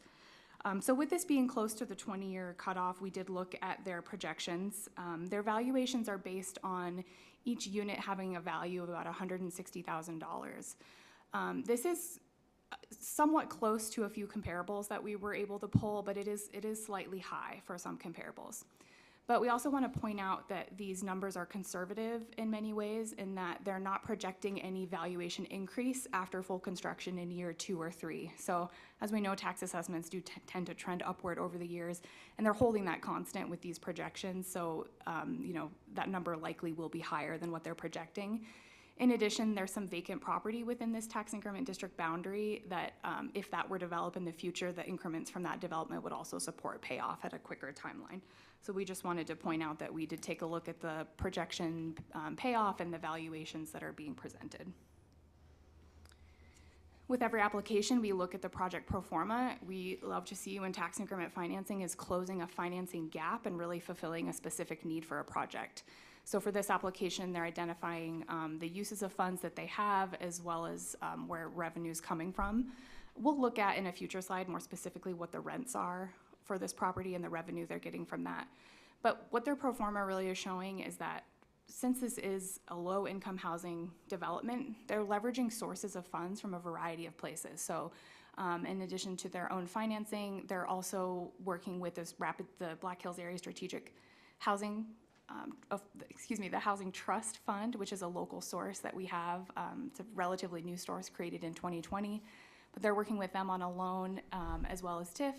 So with this being close to the 20-year cutoff, we did look at their projections. Their valuations are based on each unit having a value of about $160,000. This is somewhat close to a few comparables that we were able to pull, but it is slightly high for some comparables. But we also want to point out that these numbers are conservative in many ways in that they're not projecting any valuation increase after full construction in year 2 or 3. So as we know, tax assessments do tend to trend upward over the years, and they're holding that constant with these projections. So, that number likely will be higher than what they're projecting. In addition, there's some vacant property within this tax increment district boundary that if that were developed in the future, the increments from that development would also support payoff at a quicker timeline. So we just wanted to point out that we did take a look at the projection payoff and the valuations that are being presented. With every application, we look at the project pro forma. We love to see when tax increment financing is closing a financing gap and really fulfilling a specific need for a project. So for this application, they're identifying the uses of funds that they have as well as where revenue's coming from. We'll look at in a future slide more specifically what the rents are for this property and the revenue they're getting from that. But what their pro forma really is showing is that since this is a low-income housing development, they're leveraging sources of funds from a variety of places. So in addition to their own financing, they're also working with the Black Hills Area Strategic Housing the Housing Trust Fund, which is a local source that we have. It's a relatively new source created in 2020, but they're working with them on a loan as well as TIF.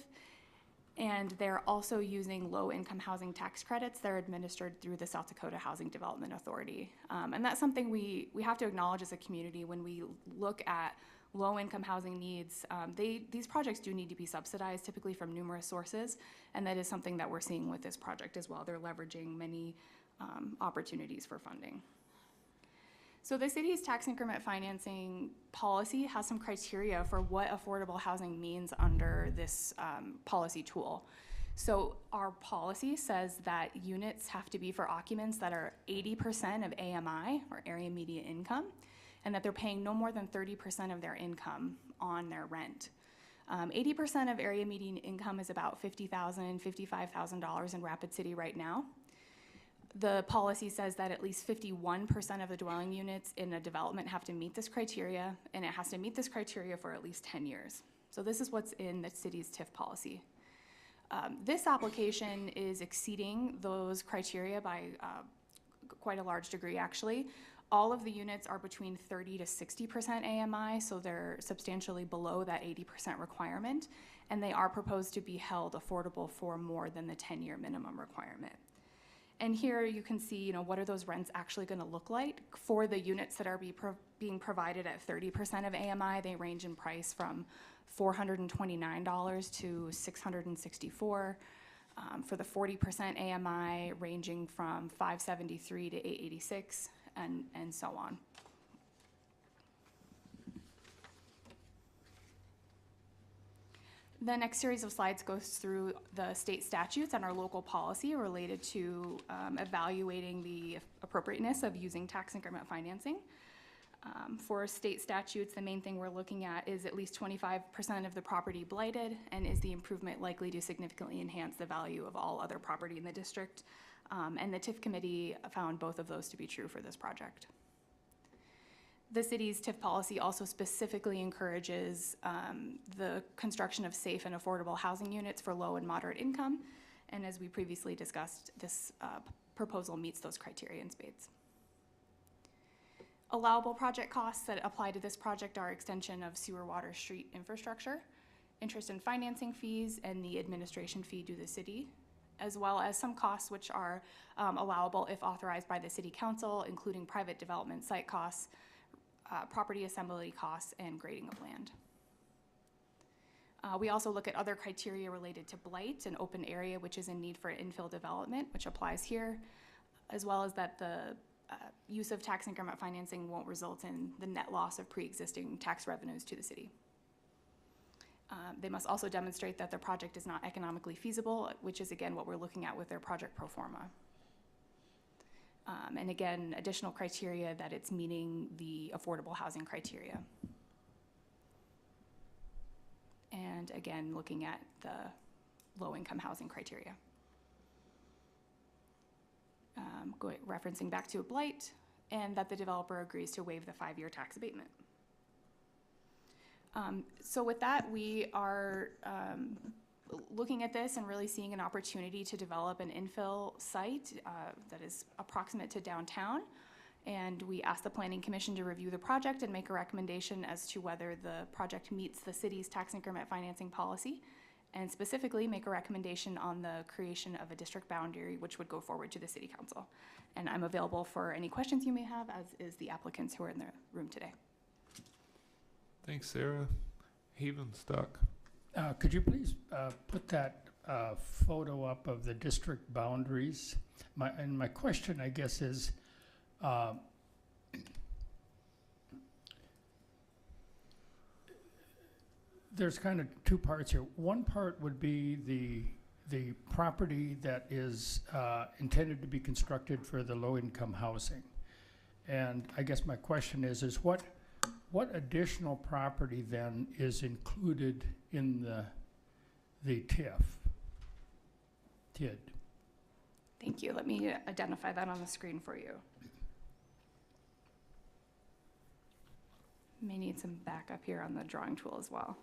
And they're also using low-income housing tax credits that are administered through the South Dakota Housing Development Authority. And that's something we have to acknowledge as a community when we look at low-income housing needs. These projects do need to be subsidized, typically from numerous sources, and that is something that we're seeing with this project as well. They're leveraging many opportunities for funding. So the city's tax increment financing policy has some criteria for what affordable housing means under this policy tool. So our policy says that units have to be for occupants that are 80% of AMI, or area median income, and that they're paying no more than 30% of their income on their rent. 80% of area median income is about $50,000, $55,000 in Rapid City right now. The policy says that at least 51% of the dwelling units in a development have to meet this criteria, and it has to meet this criteria for at least 10 years. So this is what's in the city's TIF policy. This application is exceeding those criteria by quite a large degree, actually. All of the units are between 30 to 60% AMI, so they're substantially below that 80% requirement, and they are proposed to be held affordable for more than the 10-year minimum requirement. And here you can see, what are those rents actually going to look like for the units that are being provided at 30% of AMI. They range in price from $429 to $664. For the 40% AMI, ranging from $573 to $886, and so on. The next series of slides goes through the state statutes and our local policy related to evaluating the appropriateness of using tax increment financing. For state statutes, the main thing we're looking at is at least 25% of the property blighted, and is the improvement likely to significantly enhance the value of all other property in the district? And the TIF committee found both of those to be true for this project. The city's TIF policy also specifically encourages the construction of safe and affordable housing units for low and moderate income. And as we previously discussed, this proposal meets those criteria in spades. Allowable project costs that apply to this project are extension of sewer, water, street infrastructure, interest and financing fees, and the administration fee due the city, as well as some costs which are allowable if authorized by the city council, including private development site costs, property assembly costs, and grading of land. We also look at other criteria related to blight and open area, which is in need for infill development, which applies here, as well as that the use of tax increment financing won't result in the net loss of pre-existing tax revenues to the city. They must also demonstrate that their project is not economically feasible, which is again what we're looking at with their project pro forma. And again, additional criteria that it's meeting the affordable housing criteria. And again, looking at the low-income housing criteria. Referencing back to a blight, and that the developer agrees to waive the 5-year tax abatement. So with that, we are looking at this and really seeing an opportunity to develop an infill site that is approximate to downtown. And we asked the Planning Commission to review the project and make a recommendation as to whether the project meets the city's tax increment financing policy, and specifically make a recommendation on the creation of a district boundary, which would go forward to the city council. And I'm available for any questions you may have, as is the applicants who are in the room today. Thanks, Sarah. Haven Stuck. Could you please put that photo up of the district boundaries? My question, I guess, is there's kind of two parts here. One part would be the property that is intended to be constructed for the low-income housing. And I guess my question is what additional property then is included in the TID? Thank you. Let me identify that on the screen for you. May need some backup here on the drawing tool as well.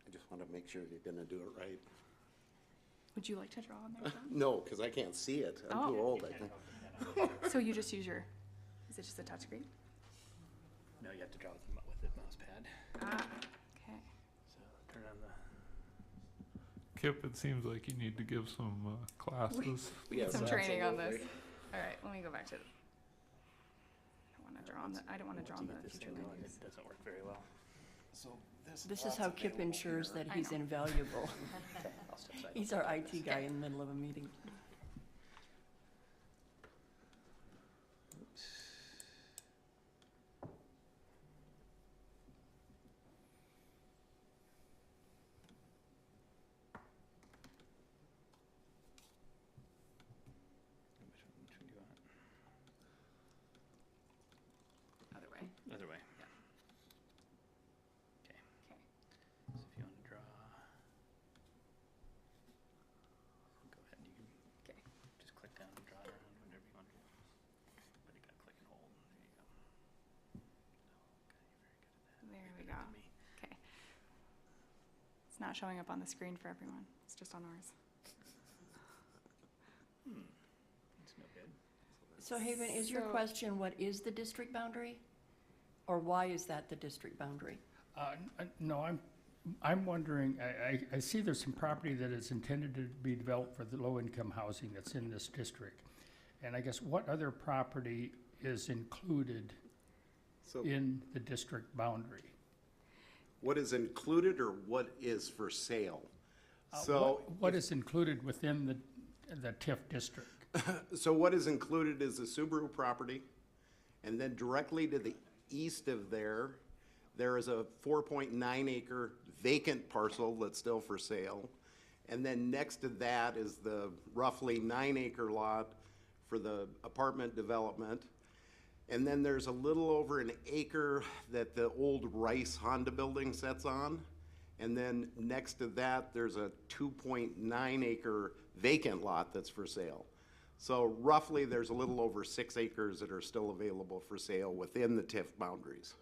I just want to make sure you're going to do it right. Would you like to draw on there, John? No, because I can't see it. I'm too old, I think. So you just use your, is it just a touchscreen? No, you have to draw with the mouse pad. Okay. So turn on the. Kip, it seems like you need to give some classes. We need some training on this. All right, let me go back to. I don't want to draw on the future land use. It doesn't work very well. So This is how Kip ensures that he's invaluable. He's our IT guy in the middle of a meeting. Other way. Other way. Yeah. Okay. Okay. So if you want to draw, go ahead. You can Okay. just click down and draw it around whatever you want to do. But you gotta click and hold. There you go. Okay, There we go. Okay. It's not showing up on the screen for everyone. It's just on ours. It's no good. So Haven, is your So- question, what is the district boundary? Or why is that the district boundary? No, I'm wondering, I see there's some property that is intended to be developed for the low-income housing that's in this district. And I guess what other property is included in the district boundary? What is included or what is for sale? What is included within the TIF district? So what is included is the Subaru property, and then directly to the east of there is a 4.9 acre vacant parcel that's still for sale. And then next to that is the roughly 9 acre lot for the apartment development. And then there's a little over an acre that the old Rice Honda building sits on. And then next to that, there's a 2.9 acre vacant lot that's for sale. So roughly, there's a little over 6 acres that are still available for sale within the TIF boundaries.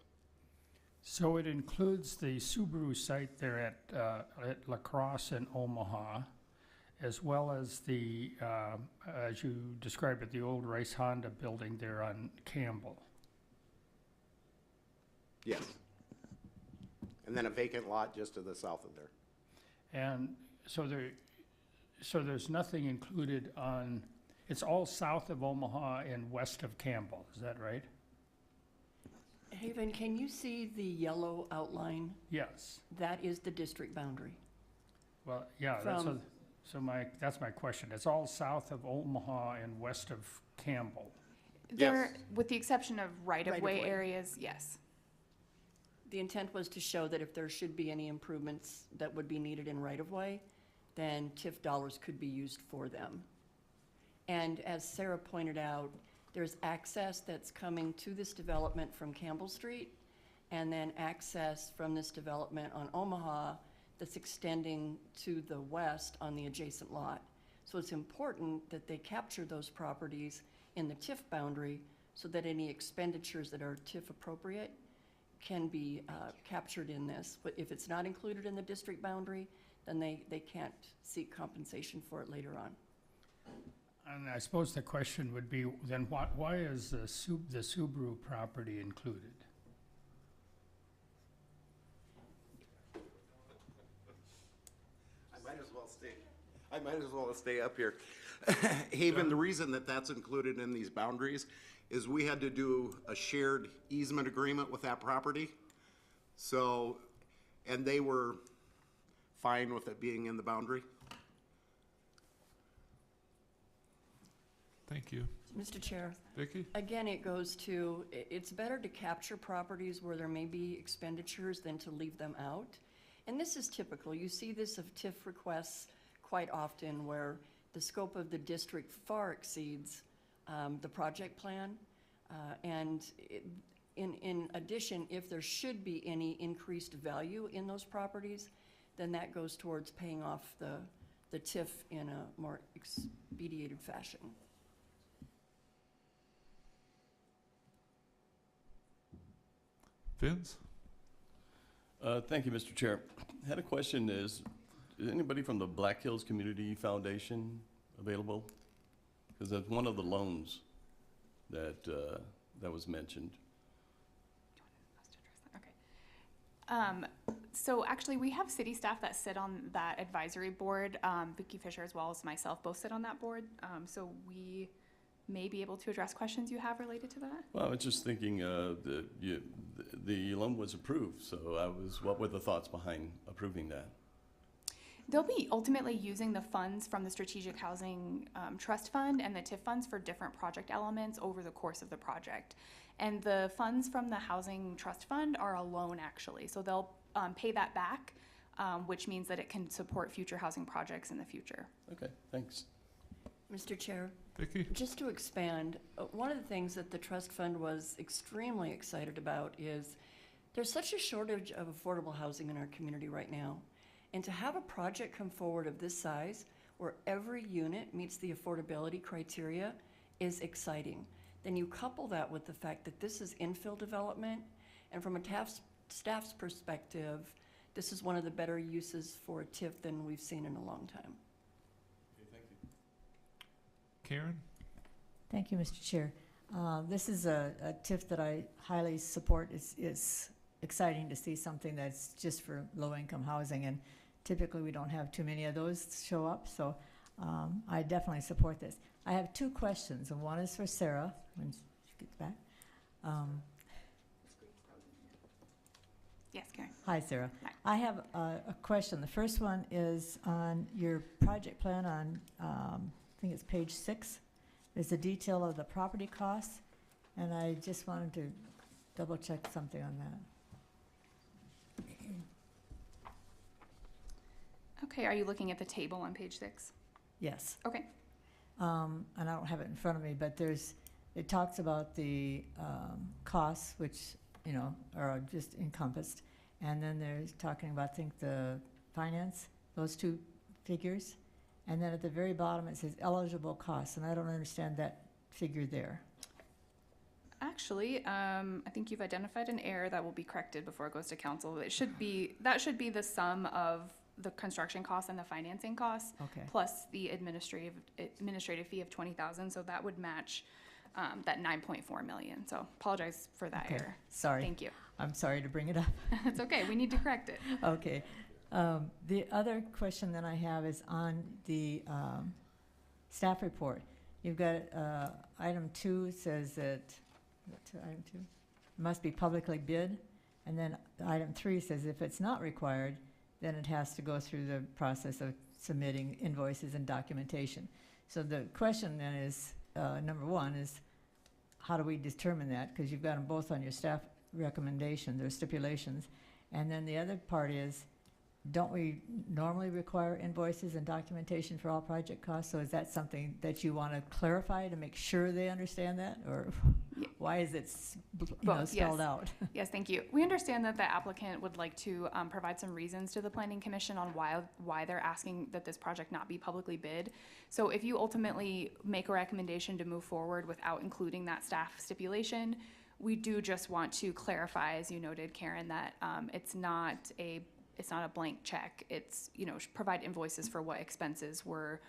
So it includes the Subaru site there at La Crosse and Omaha, as well as the, as you described it, the old Rice Honda building there on Campbell. Yes. And then a vacant lot just to the south of there. And so there's nothing included on, it's all south of Omaha and west of Campbell, is that right? Haven, can you see the yellow outline? Yes. That is the district boundary. Well, yeah, From- that's my question. It's all south of Omaha and west of Campbell. There, with the exception of right-of-way Right-of-way. areas, yes. The intent was to show that if there should be any improvements that would be needed in right-of-way, then TIF dollars could be used for them. And as Sarah pointed out, there's access that's coming to this development from Campbell Street, and then access from this development on Omaha that's extending to the west on the adjacent lot. So it's important that they capture those properties in the TIF boundary so that any expenditures that are TIF appropriate can be captured in this. But if it's not included in the district boundary, then they can't seek compensation for it later on. And I suppose the question would be, then why is the Subaru property included? I might as well stay up here. Haven, the reason that that's included in these boundaries is we had to do a shared easement agreement with that property. So, and they were fine with it being in the boundary. Thank you. Mr. Chair. Vicki? Again, it goes to, it's better to capture properties where there may be expenditures than to leave them out. And this is typical. You see this of TIF requests quite often where the scope of the district far exceeds the project plan. In addition, if there should be any increased value in those properties, then that goes towards paying off the TIF in a more expedited fashion. Vince? Thank you, Mr. Chair. Had a question is anybody from the Black Hills Community Foundation available? Because that's one of the loans that, that was mentioned. So actually, we have city staff that sit on that advisory board. Vicki Fisher as well as myself both sit on that board. So we may be able to address questions you have related to that. Well, I was just thinking the loan was approved, so what were the thoughts behind approving that? They'll be ultimately using the funds from the Strategic Housing Trust Fund and the TIF funds for different project elements over the course of the project. And the funds from the Housing Trust Fund are a loan, actually. So they'll pay that back, which means that it can support future housing projects in the future. Okay, thanks. Mr. Chair. Vicki? Just to expand, one of the things that the trust fund was extremely excited about is there's such a shortage of affordable housing in our community right now. And to have a project come forward of this size where every unit meets the affordability criteria is exciting. Then you couple that with the fact that this is infill development, and from a staff's perspective, this is one of the better uses for a TIF than we've seen in a long time. Okay, thank you. Karen? Thank you, Mr. Chair. This is a TIF that I highly support. It's exciting to see something that's just for low-income housing, and typically we don't have too many of those show up, so I definitely support this. I have two questions, and one is for Sarah, when she gets back. Yes, Karen. Hi, Sarah. Hi. I have a question. The first one is on your project plan on, I think it's page 6. There's a detail of the property costs, and I just wanted to double check something on that. Okay, are you looking at the table on page 6? Yes. Okay. And I don't have it in front of me, but there's it talks about the costs, which, you know, are just encompassed. And then there's talking about, I think, the finance, those two figures. And then at the very bottom, it says eligible costs, and I don't understand that figure there. Actually, I think you've identified an error that will be corrected before it goes to council. That should be the sum of the construction costs and the financing costs, Okay. plus the administrative fee of 20,000. So that would match that 9.4 million. So apologize for that Okay, error. sorry. Thank you. I'm sorry to bring it up. It's okay. We need to correct it. Okay. The other question that I have is on the staff report. You've got item 2 says that, item 2? Must be publicly bid. And then item 3 says if it's not required, then it has to go through the process of submitting invoices and documentation. So the question then is, number 1 is, how do we determine that? Because you've got them both on your staff recommendations or stipulations. And then the other part is, don't we normally require invoices and documentation for all project costs? So is that something that you want to clarify to make sure they understand that? Or why is it Both, spelled yes. out? Yes, thank you. We understand that the applicant would like to provide some reasons to the Planning Commission on why they're asking that this project not be publicly bid. So if you ultimately make a recommendation to move forward without including that staff stipulation, we do just want to clarify, as you noted, Karen, that it's not a blank check. It's, you know, provide invoices for what expenses were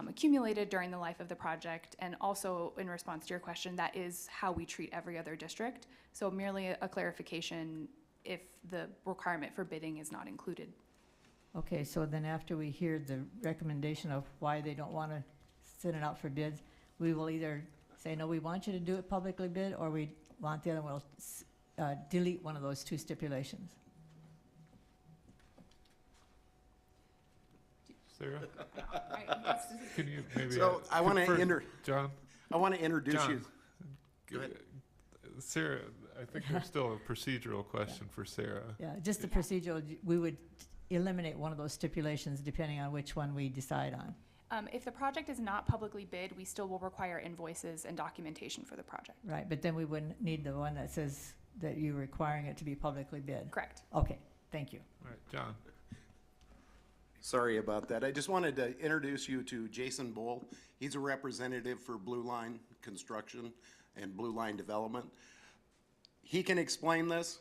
accumulated during the life of the project. And also, in response to your question, that is how we treat every other district. So merely a clarification if the requirement for bidding is not included. Okay, so then after we hear the recommendation of why they don't want to send it out for bids, we will either say, no, we want you to do it publicly bid, or we want the other one, we'll delete one of those 2 stipulations. Sarah? Can you maybe? So I want to John? I want to introduce John, you. Go ahead. Sarah, I think there's still a procedural question for Sarah. Yeah, just the procedural, we would eliminate one of those stipulations depending on which one we decide on. If the project is not publicly bid, we still will require invoices and documentation for the project. Right, but then we wouldn't need the one that says that you're requiring it to be publicly bid. Correct. Okay, thank you. All right, John. Sorry about that. I just wanted to introduce you to Jason Bull. He's a representative for Blue Line Construction and Blue Line Development. He can explain this.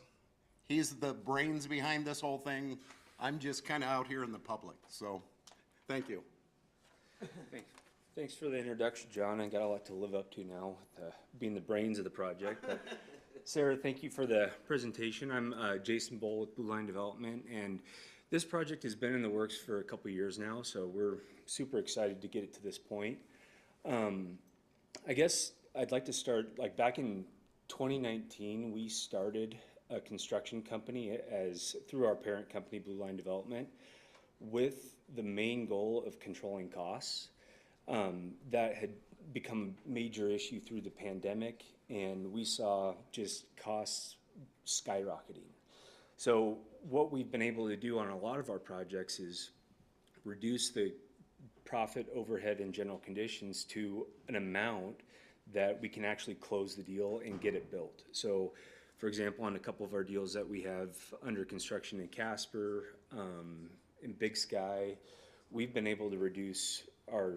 He's the brains behind this whole thing. I'm just kind of out here in the public, so thank you. Thanks for the introduction, John. I got a lot to live up to now, with, being the brains of the project. But Sarah, thank you for the presentation. I'm Jason Bull with Blue Line Development, and this project has been in the works for a couple years now, so we're super excited to get it to this point. I guess I'd like to start, like back in 2019, we started a construction company through our parent company, Blue Line Development, with the main goal of controlling costs. That had become a major issue through the pandemic, and we saw just costs skyrocketing. So what we've been able to do on a lot of our projects is reduce the profit, overhead, and general conditions to an amount that we can actually close the deal and get it built. So, for example, on a couple of our deals that we have under construction in Casper, in Big Sky, we've been able to reduce our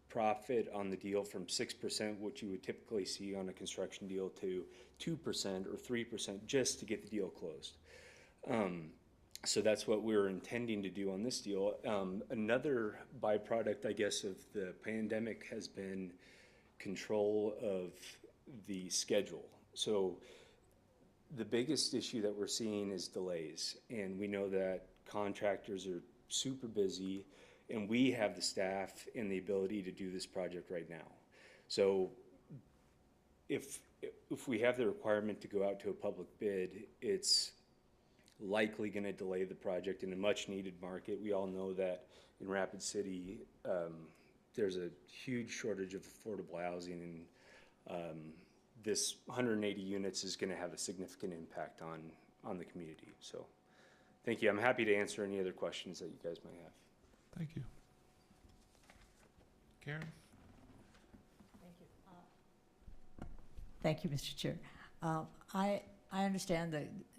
profit on the deal from 6%, which you would typically see on a construction deal, to 2% or 3% just to get the deal closed. So that's what we're intending to do on this deal. Another byproduct, I guess, of the pandemic has been control of the schedule. So the biggest issue that we're seeing is delays, and we know that contractors are super busy, and we have the staff and the ability to do this project right now. So if we have the requirement to go out to a public bid, it's likely going to delay the project in a much needed market. We all know that in Rapid City, there's a huge shortage of affordable housing, and this 180 units is going to have a significant impact on the community. So thank you. I'm happy to answer any other questions that you guys might have. Thank you. Karen? Thank you. Thank you, Mr. Chair. I understand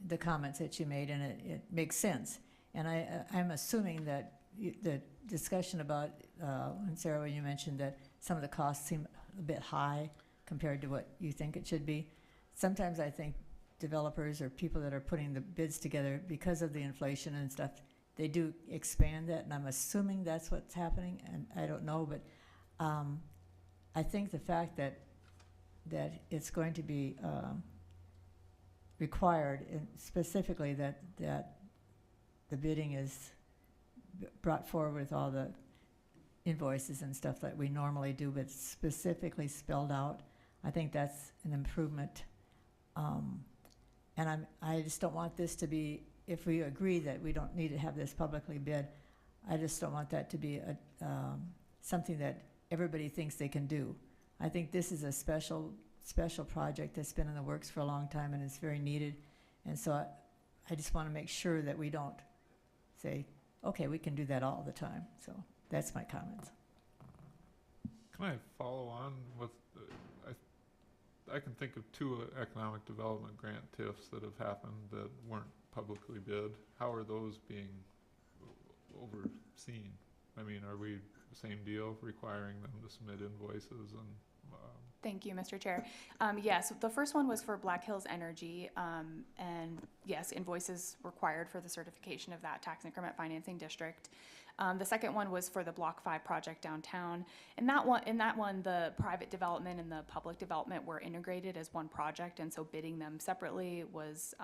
the comments that you made, and it makes sense. And I'm assuming that the discussion about, and Sarah, when you mentioned that some of the costs seem a bit high compared to what you think it should be. Sometimes I think developers or people that are putting the bids together, because of the inflation and stuff, they do expand that, and I'm assuming that's what's happening, and I don't know, but I think the fact that it's going to be required, and specifically that the bidding is brought forward with all the invoices and stuff that we normally do, but specifically spelled out, I think that's an improvement. And I just don't want this to be, if we agree that we don't need to have this publicly bid, I just don't want that to be something that everybody thinks they can do. I think this is a special project that's been in the works for a long time, and it's very needed. And so I just want to make sure that we don't say, okay, we can do that all the time. So that's my comments. Can I follow on with, I can think of 2 economic development grant TIFs that have happened that weren't publicly bid. How are those being overseen? I mean, are we the same deal, requiring them to submit invoices and? Thank you, Mr. Chair. Yes, the first one was for Black Hills Energy, and yes, invoices required for the certification of that tax increment financing district. The second one was for the Block 5 project downtown. In that one, the private development and the public development were integrated as one project, and so bidding them separately was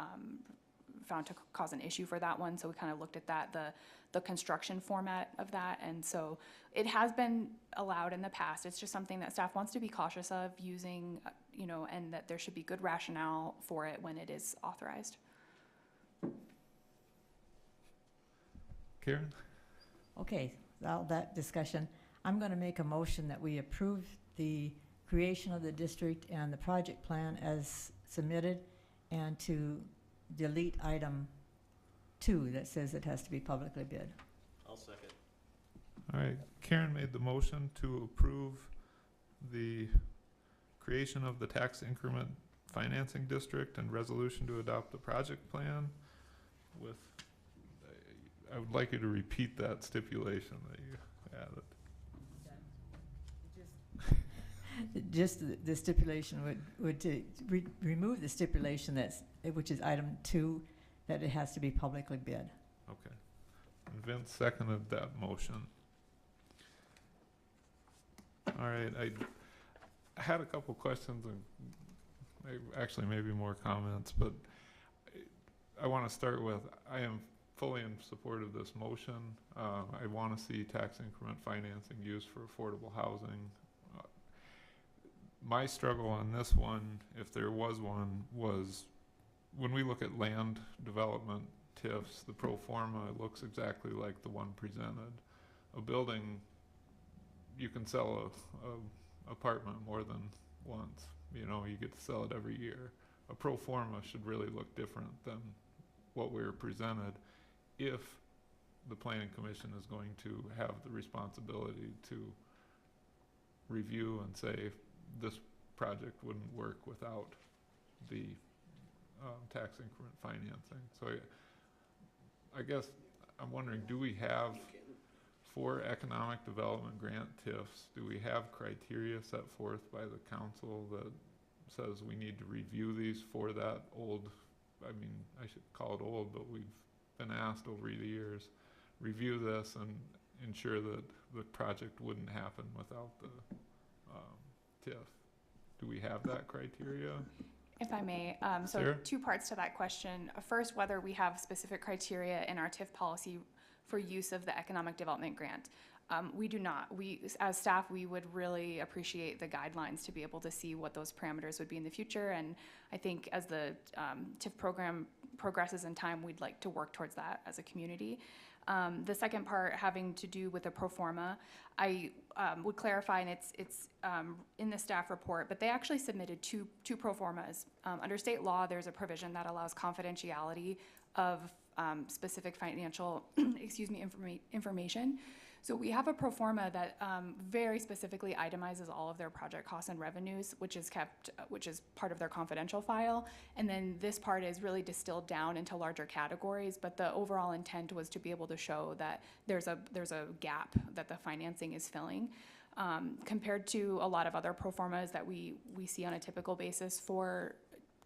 found to cause an issue for that one. So we kind of looked at that, the construction format of that, and so it has been allowed in the past. It's just something that staff wants to be cautious of using, and that there should be good rationale for it when it is authorized. Karen? Okay, all that discussion. I'm going to make a motion that we approve the creation of the district and the project plan as submitted, and to delete item 2 that says it has to be publicly bid. I'll second. All right, Karen made the motion to approve the creation of the tax increment financing district and resolution to adopt the project plan with, I would like you to repeat that stipulation that you added. Just the stipulation would to remove the stipulation which is item 2, that it has to be publicly bid. Okay. And Vince seconded that motion. All right, I had a couple questions and actually maybe more comments, but I want to start with, I am fully in support of this motion. I want to see tax increment financing used for affordable housing. My struggle on this one, if there was one, was when we look at land development TIFs, the pro forma looks exactly like the one presented. A building, you can sell a apartment more than once. You get to sell it every year. A pro forma should really look different than what we were presented, if the Planning Commission is going to have the responsibility to review and say this project wouldn't work without the tax increment financing. So I guess I'm wondering, do we have, for economic development grant TIFs, do we have criteria set forth by the council that says we need to review these for that old, I mean, I should call it old, but we've been asked over the years, review this and ensure that the project wouldn't happen without the TIF. Do we have that criteria? If I may, so Sarah? 2 parts to that question. First, whether we have specific criteria in our TIF policy for use of the economic development grant. We do not. We, as staff, we would really appreciate the guidelines to be able to see what those parameters would be in the future. And I think as the TIF program progresses in time, we'd like to work towards that as a community. The second part having to do with the pro forma, I would clarify, and it's in the staff report, but they actually submitted two pro formas. Under state law, there's a provision that allows confidentiality of specific financial, information. So we have a pro forma that very specifically itemizes all of their project costs and revenues, which is part of their confidential file. And then this part is really distilled down into larger categories, but the overall intent was to be able to show that there's a gap that the financing is filling. Compared to a lot of other pro formas that we see on a typical basis for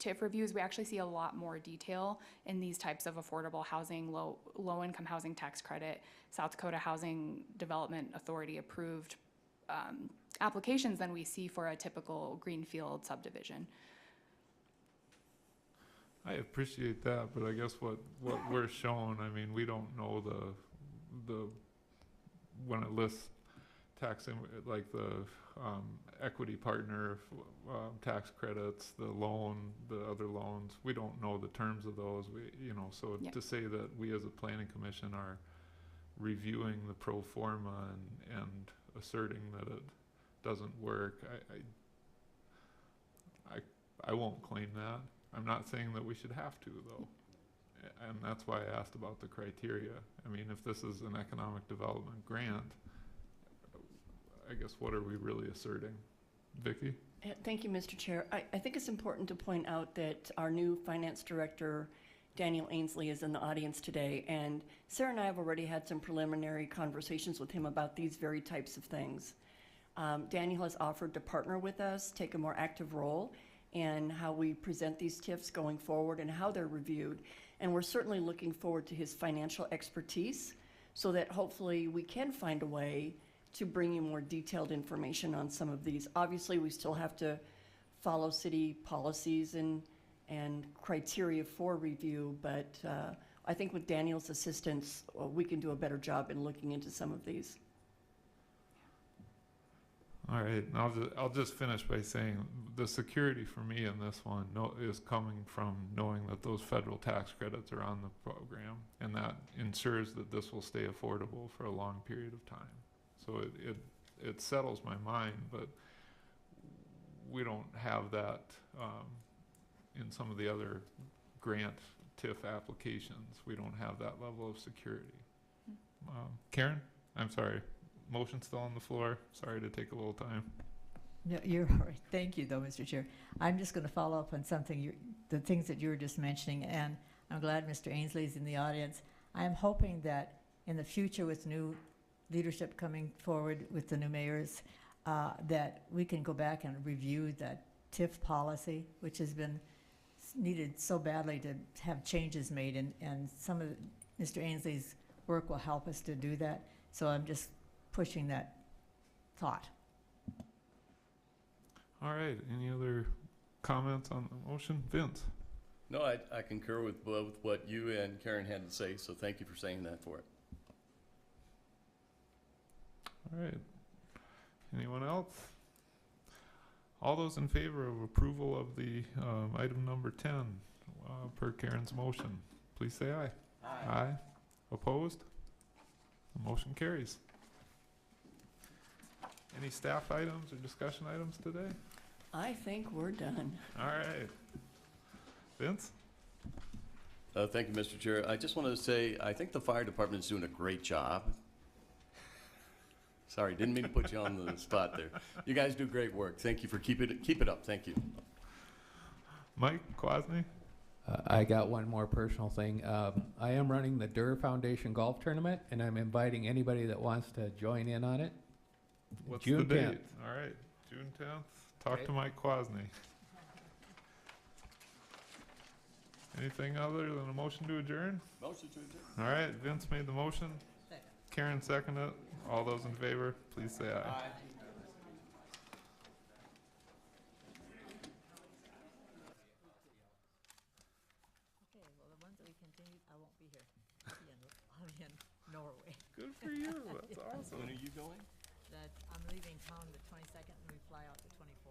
TIF reviews, we actually see a lot more detail in these types of affordable housing, low-income housing tax credit, South Dakota Housing Development Authority approved applications than we see for a typical greenfield subdivision. I appreciate that, but I guess what we're shown, I mean, we don't know the when it lists like the equity partner tax credits, the loan, the other loans, we don't know the terms of those. So Yeah. to say that we as a planning commission are reviewing the pro forma and asserting that it doesn't work, I won't claim that. I'm not saying that we should have to, though. And that's why I asked about the criteria. I mean, if this is an economic development grant, I guess what are we really asserting? Vicki? Thank you, Mr. Chair. I think it's important to point out that our new finance director, Daniel Ainsley, is in the audience today, and Sarah and I have already had some preliminary conversations with him about these very types of things. Daniel has offered to partner with us, take a more active role in how we present these TIFs going forward and how they're reviewed. And we're certainly looking forward to his financial expertise so that hopefully we can find a way to bring you more detailed information on some of these. Obviously, we still have to follow city policies and criteria for review, but I think with Daniel's assistance, we can do a better job in looking into some of these. All right, and I'll just finish by saying the security for me in this one is coming from knowing that those federal tax credits are on the program, and that ensures that this will stay affordable for a long period of time. So it settles my mind, but we don't have that in some of the other grant TIF applications. We don't have that level of security. Karen, I'm sorry. Motion still on the floor. Sorry to take a little time. No, you're all right. Thank you, though, Mr. Chair. I'm just going to follow up on the things that you were just mentioning, and I'm glad Mr. Ainsley is in the audience. I am hoping that in the future, with new leadership coming forward with the new mayors, that we can go back and review that TIF policy, which has been needed so badly to have changes made, and some of Mr. Ainsley's work will help us to do that. So I'm just pushing that thought. All right, any other comments on the motion? Vince? No, I concur with both what you and Karen had to say, so thank you for saying that for it. All right. Anyone else? All those in favor of approval of the item number 10 per Karen's motion, please say aye. Aye. Aye. Opposed? The motion carries. Any staff items or discussion items today? I think we're done. All right. Vince? Thank you, Mr. Chair. I just wanted to say, I think the fire department is doing a great job. Sorry, didn't mean to put you on the spot there. You guys do great work. Thank you for keep it up. Thank you. Mike Kwasny? I got one more personal thing. I am running the Durr Foundation Golf Tournament, and I'm inviting anybody that wants to join in on it. What's June the date? 10th. All right, June 10th. Talk Okay. to Mike Kwasny. Anything other than a motion to adjourn? Motion to adjourn. All right, Vince made the motion. Karen seconded it. All those in favor, please say aye. Aye. Okay, well, the ones that we continue, I won't be here. I'll be in Norway. Good for you. That's awesome. When are you going? I'm leaving town the 22nd, and we fly out the 24th.